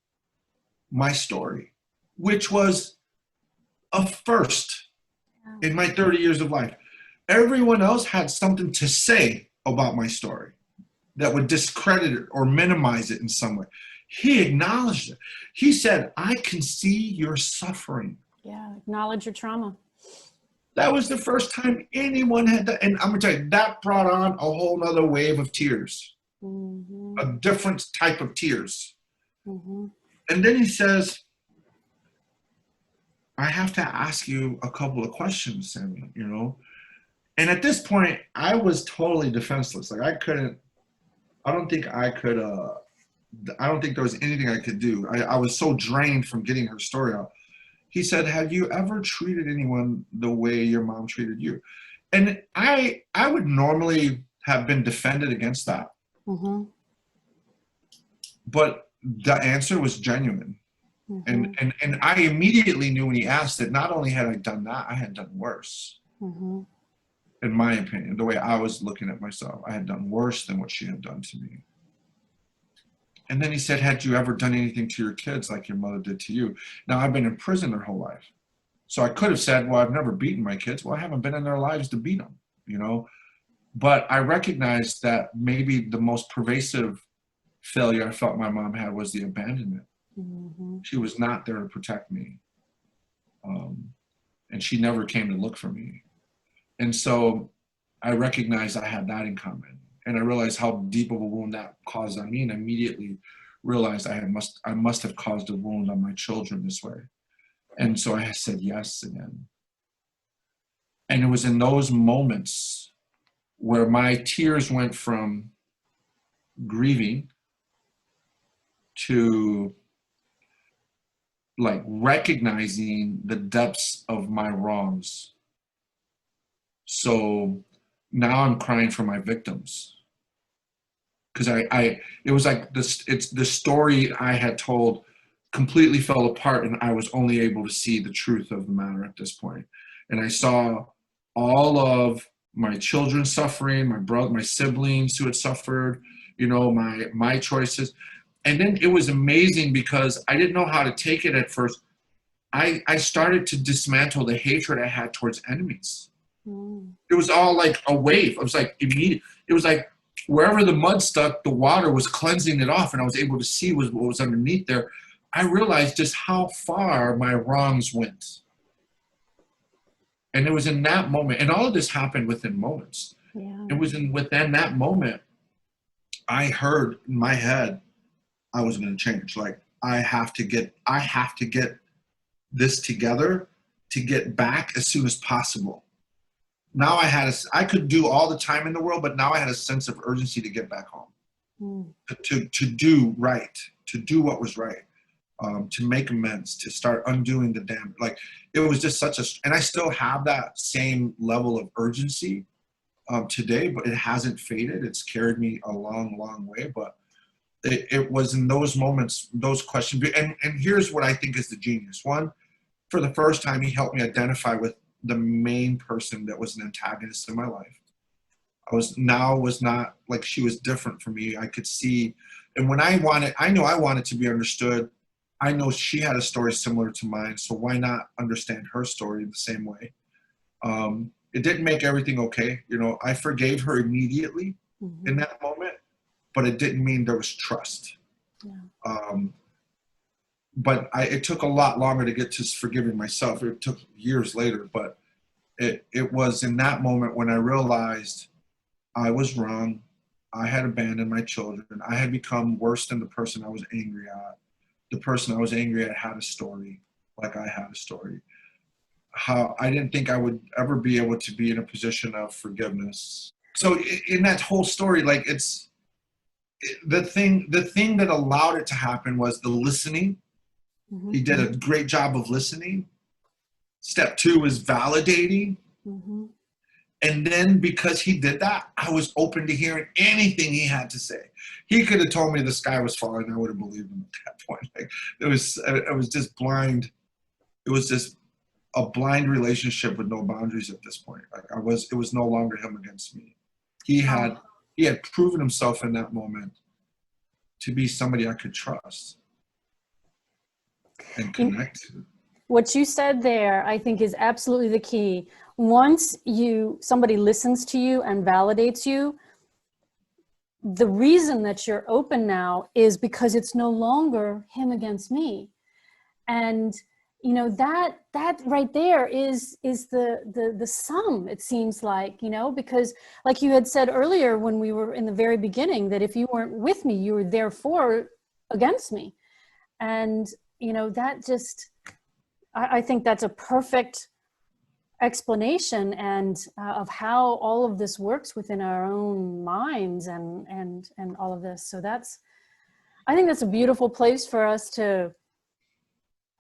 my story, which was a first in my 30 years of life. Everyone else had something to say about my story that would discredit it or minimize it in some way. He acknowledged it. He said, I can see your suffering. Yeah, acknowledge your trauma. That was the first time anyone had that. And I'm gonna tell you, that brought on a whole nother wave of tears, a different type of tears. And then he says, I have to ask you a couple of questions, Sammy, you know? And at this point, I was totally defenseless. Like I don't think there was anything I could do. I was so drained from getting her story out. He said, have you ever treated anyone the way your mom treated you? And I would normally have been defended against that. But the answer was genuine. And I immediately knew when he asked it, not only had I done that, I had done worse. In my opinion, the way I was looking at myself, I had done worse than what she had done to me. And then he said, had you ever done anything to your kids like your mother did to you? Now, I've been in prison their whole life. So I could have said, well, I've never beaten my kids. Well, I haven't been in their lives to beat them, you know? But I recognized that maybe the most pervasive failure I felt my mom had was the abandonment. She was not there to protect me. And she never came to look for me. And so I recognized I had that in common. And I realized how deep of a wound that caused on me, and immediately realized I must have caused a wound on my children this way. And so I said yes again. And it was in those moments where my tears went from grieving to like recognizing the depths of my wrongs. So now I'm crying for my victims. Because it was like this, it's the story I had told completely fell apart, and I was only able to see the truth of the matter at this point. And I saw all of my children suffering, my brother, my siblings who had suffered, you know, my choices. And then it was amazing because I didn't know how to take it at first. I started to dismantle the hatred I had towards enemies. It was all like a wave. It was like immediate. It was like wherever the mud stuck, the water was cleansing it off, and I was able to see what was underneath there. I realized just how far my wrongs went. And it was in that moment, and all of this happened within moments. Yeah. It was within that moment, I heard in my head, I was going to change. Like, I have to get this together to get back as soon as possible. Now I could do all the time in the world, but now I had a sense of urgency to get back home, to do right, to do what was right, to make amends, to start undoing the damage. Like, it was just and I still have that same level of urgency today, but it hasn't faded. It's carried me a long, long way. But it was in those moments, those questions. And here's what I think is the genius. One, for the first time, he helped me identify with the main person that was an antagonist in my life. I was not like, she was different from me. I could see, and when I knew I wanted to be understood. I know she had a story similar to mine, so why not understand her story the same way? It didn't make everything okay. You know, I forgave her immediately in that moment, but it didn't mean there was trust. Yeah. But it took a lot longer to get to forgiving myself. It took years later, but it was in that moment when I realized I was wrong. I had abandoned my children. I had become worse than the person I was angry at. The person I was angry at had a story, like I had a story. How I didn't think I would ever be able to be in a position of forgiveness. So in that whole story, like, the thing that allowed it to happen was the listening. He did a great job of listening. Step 2 is validating. And then because he did that, I was open to hearing anything he had to say. He could have told me the sky was falling, I would have believed him at that point. Like, it was just blind. It was just a blind relationship with no boundaries at this point. Like, it was no longer him against me. He had proven himself in that moment to be somebody I could trust and connect to. What you said there, I think, is absolutely the key. Once somebody listens to you and validates you, the reason that you're open now is because it's no longer him against me. And, you know, that right there is the sum, it seems like, you know, because like you had said earlier when we were in the very beginning, that if you weren't with me, you were therefore against me. And, you know, that just, I think that's a perfect explanation of how all of this works within our own minds and all of this. So I think that's a beautiful place for us to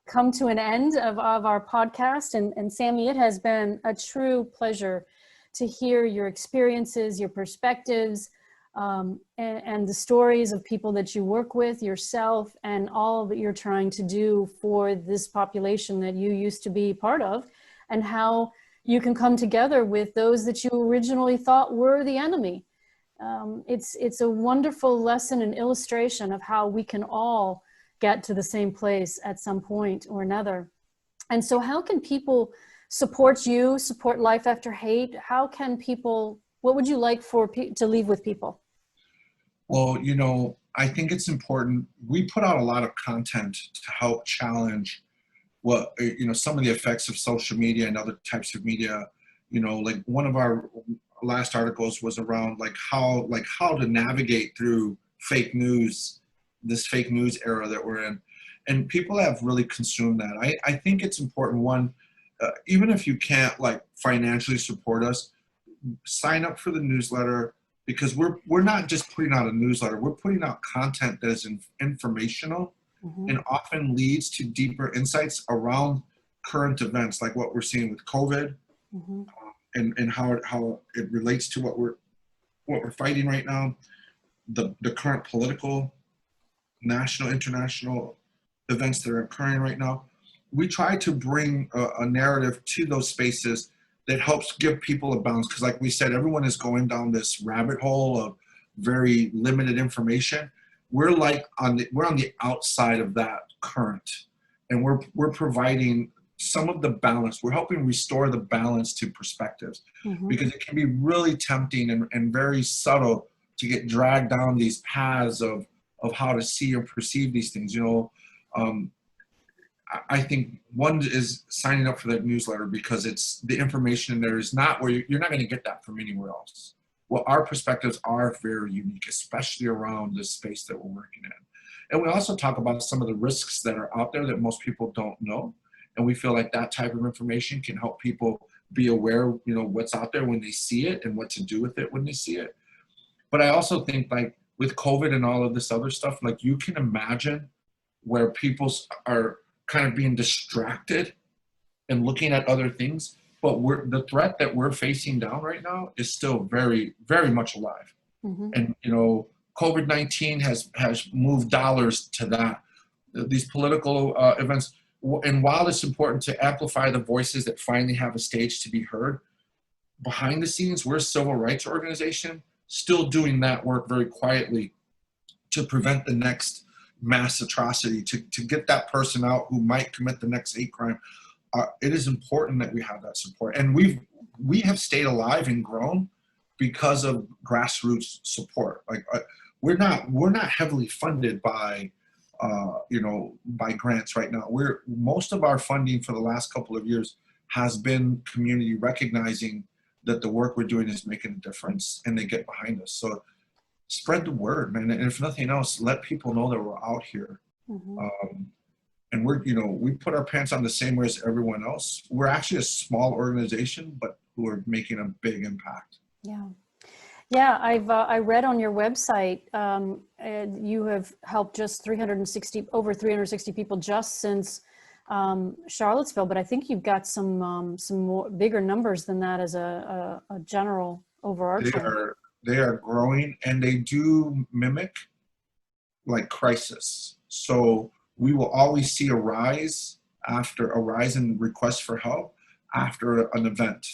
come to an end of our podcast. And Sammy, it has been a true pleasure to hear your experiences, your perspectives, and the stories of people that you work with, yourself, and all that you're trying to do for this population that you used to be part of, and how you can come together with those that you originally thought were the enemy. It's a wonderful lesson and illustration of how we can all get to the same place at some point or another. And so how can people support you, support Life After Hate? What would you like to leave with people? Well, you know, I think it's important. We put out a lot of content to help challenge some of the effects of social media and other types of media. You know, like one of our last articles was around how to navigate through fake news this fake news era that we're in. And people have really consumed that. I think it's important, one, even if you can't like financially support us, sign up for the newsletter, because we're not just putting out a newsletter, we're putting out content that is informational and often leads to deeper insights around current events, like what we're seeing with COVID, and how it relates to what we're fighting right now, the current political, national, international events that are occurring right now. We try to bring a narrative to those spaces that helps give people a balance, because like we said, everyone is going down this rabbit hole of very limited information. We're on the outside of that current, and we're providing some of the balance. We're helping restore the balance to perspectives, because it can be really tempting and very subtle to get dragged down these paths of how to see or perceive these things. I think one is signing up for that newsletter, because it's the information in there is not where you're not going to get that from anywhere else. Well, our perspectives are very unique, especially around this space that we're working in. And we also talk about some of the risks that are out there that most people don't know. And we feel like that type of information can help people be aware, what's out there when they see it and what to do with it when they see it. But I also think, like with COVID and all of this other stuff, like you can imagine where people are kind of being distracted and looking at other things, but the threat that we're facing down right now is still very, very much alive. And COVID-19 has moved dollars to that, these political events. And while it's important to amplify the voices that finally have a stage to be heard, behind the scenes, we're a civil rights organization still doing that work very quietly to prevent the next mass atrocity, to get that person out who might commit the next hate crime. It is important that we have that support, and we have stayed alive and grown because of grassroots support. Like we're not heavily funded by by grants right now. Most of our funding for the last couple of years has been community recognizing that the work we're doing is making a difference, and they get behind us. So spread the word, man. And if nothing else, let people know that we're out here. And we put our pants on the same way as everyone else. We're actually a small organization, but who are making a big impact. Yeah, I read on your website, you have helped just over 360 people just since Charlottesville, but I think you've got some more bigger numbers than that as a general overarching. They are growing, and they do mimic like crisis. So we will always see a rise in requests for help after an event,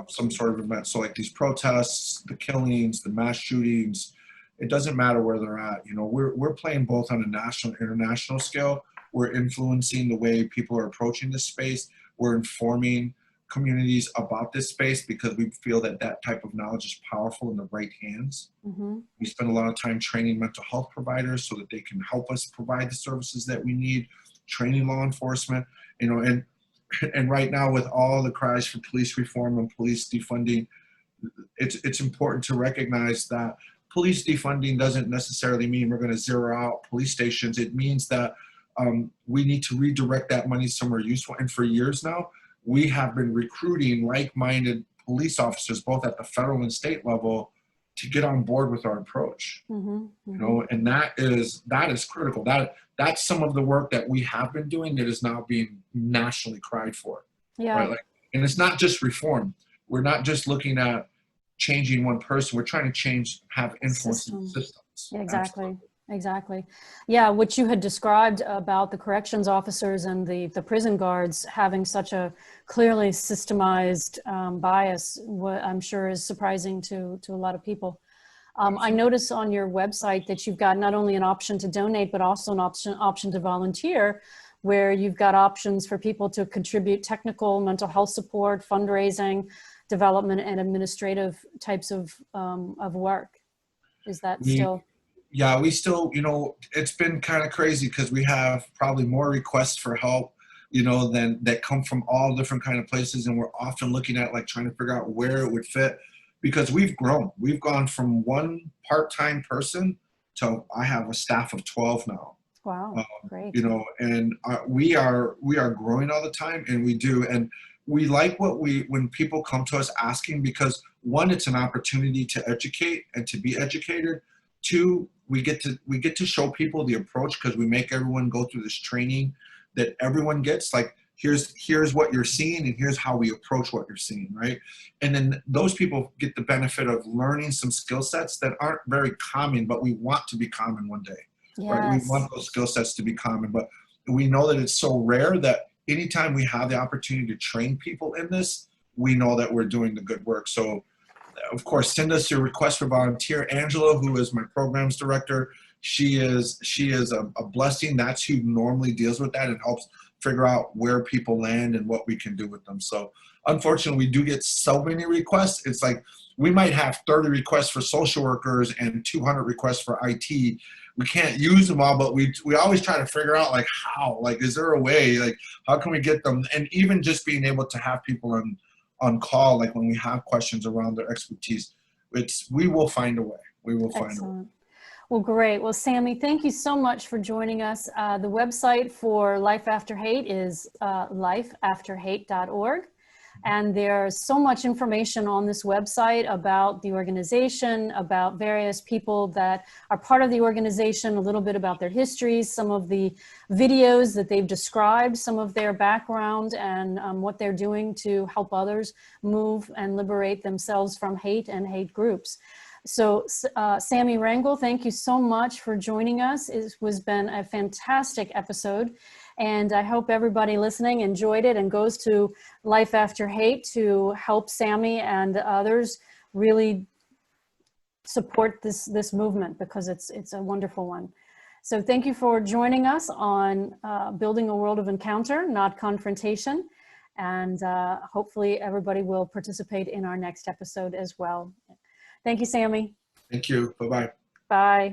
some sort of event. So like these protests, the killings, the mass shootings, it doesn't matter where they're at. We're playing both on a national and international scale. We're influencing the way people are approaching this space. We're informing communities about this space, because we feel that type of knowledge is powerful in the right hands. We spend a lot of time training mental health providers so that they can help us provide the services that we need, training law enforcement, and right now with all the cries for police reform and police defunding, it's important to recognize that police defunding doesn't necessarily mean we're going to zero out police stations. It means that we need to redirect that money somewhere useful. And for years now, we have been recruiting like-minded police officers, both at the federal and state level, to get on board with our approach. And that is critical. That's some of the work that we have been doing that is now being nationally cried for. Right? And it's not just reform. We're not just looking at changing one person. We're trying to have influence in systems. Exactly. Absolutely. Exactly. Yeah, what you had described about the corrections officers and the prison guards having such a clearly systemized bias, what I'm sure is surprising to a lot of people. I notice on your website that you've got not only an option to donate, but also an option to volunteer, where you've got options for people to contribute technical, mental health support, fundraising, development, and administrative types of work. Is that still? Yeah, we still, it's been kind of crazy because we have probably more requests for help, than that come from all different kind of places. And we're often looking at like trying to figure out where it would fit, because we've grown. We've gone from one part-time person to I have a staff of 12 now. Wow, great. You know, and we are growing all the time, and we do, and we like when people come to us asking, because one, it's an opportunity to educate and to be educated. Two, we get to show people the approach, because we make everyone go through this training that everyone gets. Like, here's what you're seeing, and here's how we approach what you're seeing, right? And then those people get the benefit of learning some skill sets that aren't very common, but we want to be common one day. Yes. Right? We want those skill sets to be common, but we know that it's so rare that anytime we have the opportunity to train people in this, we know that we're doing the good work. So, of course, send us your request for volunteer. Angela, who is my programs director, she is a blessing. That's who normally deals with that and helps figure out where people land and what we can do with them. So, unfortunately, we do get so many requests. It's like we might have 30 requests for social workers and 200 requests for IT. We can't use them all, but we always try to figure out, like, how, like, is there a way, like, how can we get them? And even just being able to have people on call, like when we have questions around their expertise, we will find a way. We will find a way. Well, great. Well, Sammy, thank you so much for joining us. The website for Life After Hate is lifeafterhate.org. And there's so much information on this website about the organization, about various people that are part of the organization, a little bit about their histories, some of the videos that they've described, some of their background, and what they're doing to help others move and liberate themselves from hate and hate groups. So Sammy Rangel, thank you so much for joining us. It has been a fantastic episode. And I hope everybody listening enjoyed it and goes to Life After Hate to help Sammy and others really support this movement, because it's a wonderful one. So thank you for joining us on Building a World of Encounter, Not Confrontation. And hopefully everybody will participate in our next episode as well. Thank you, Sammy. Thank you. Bye-bye. Bye.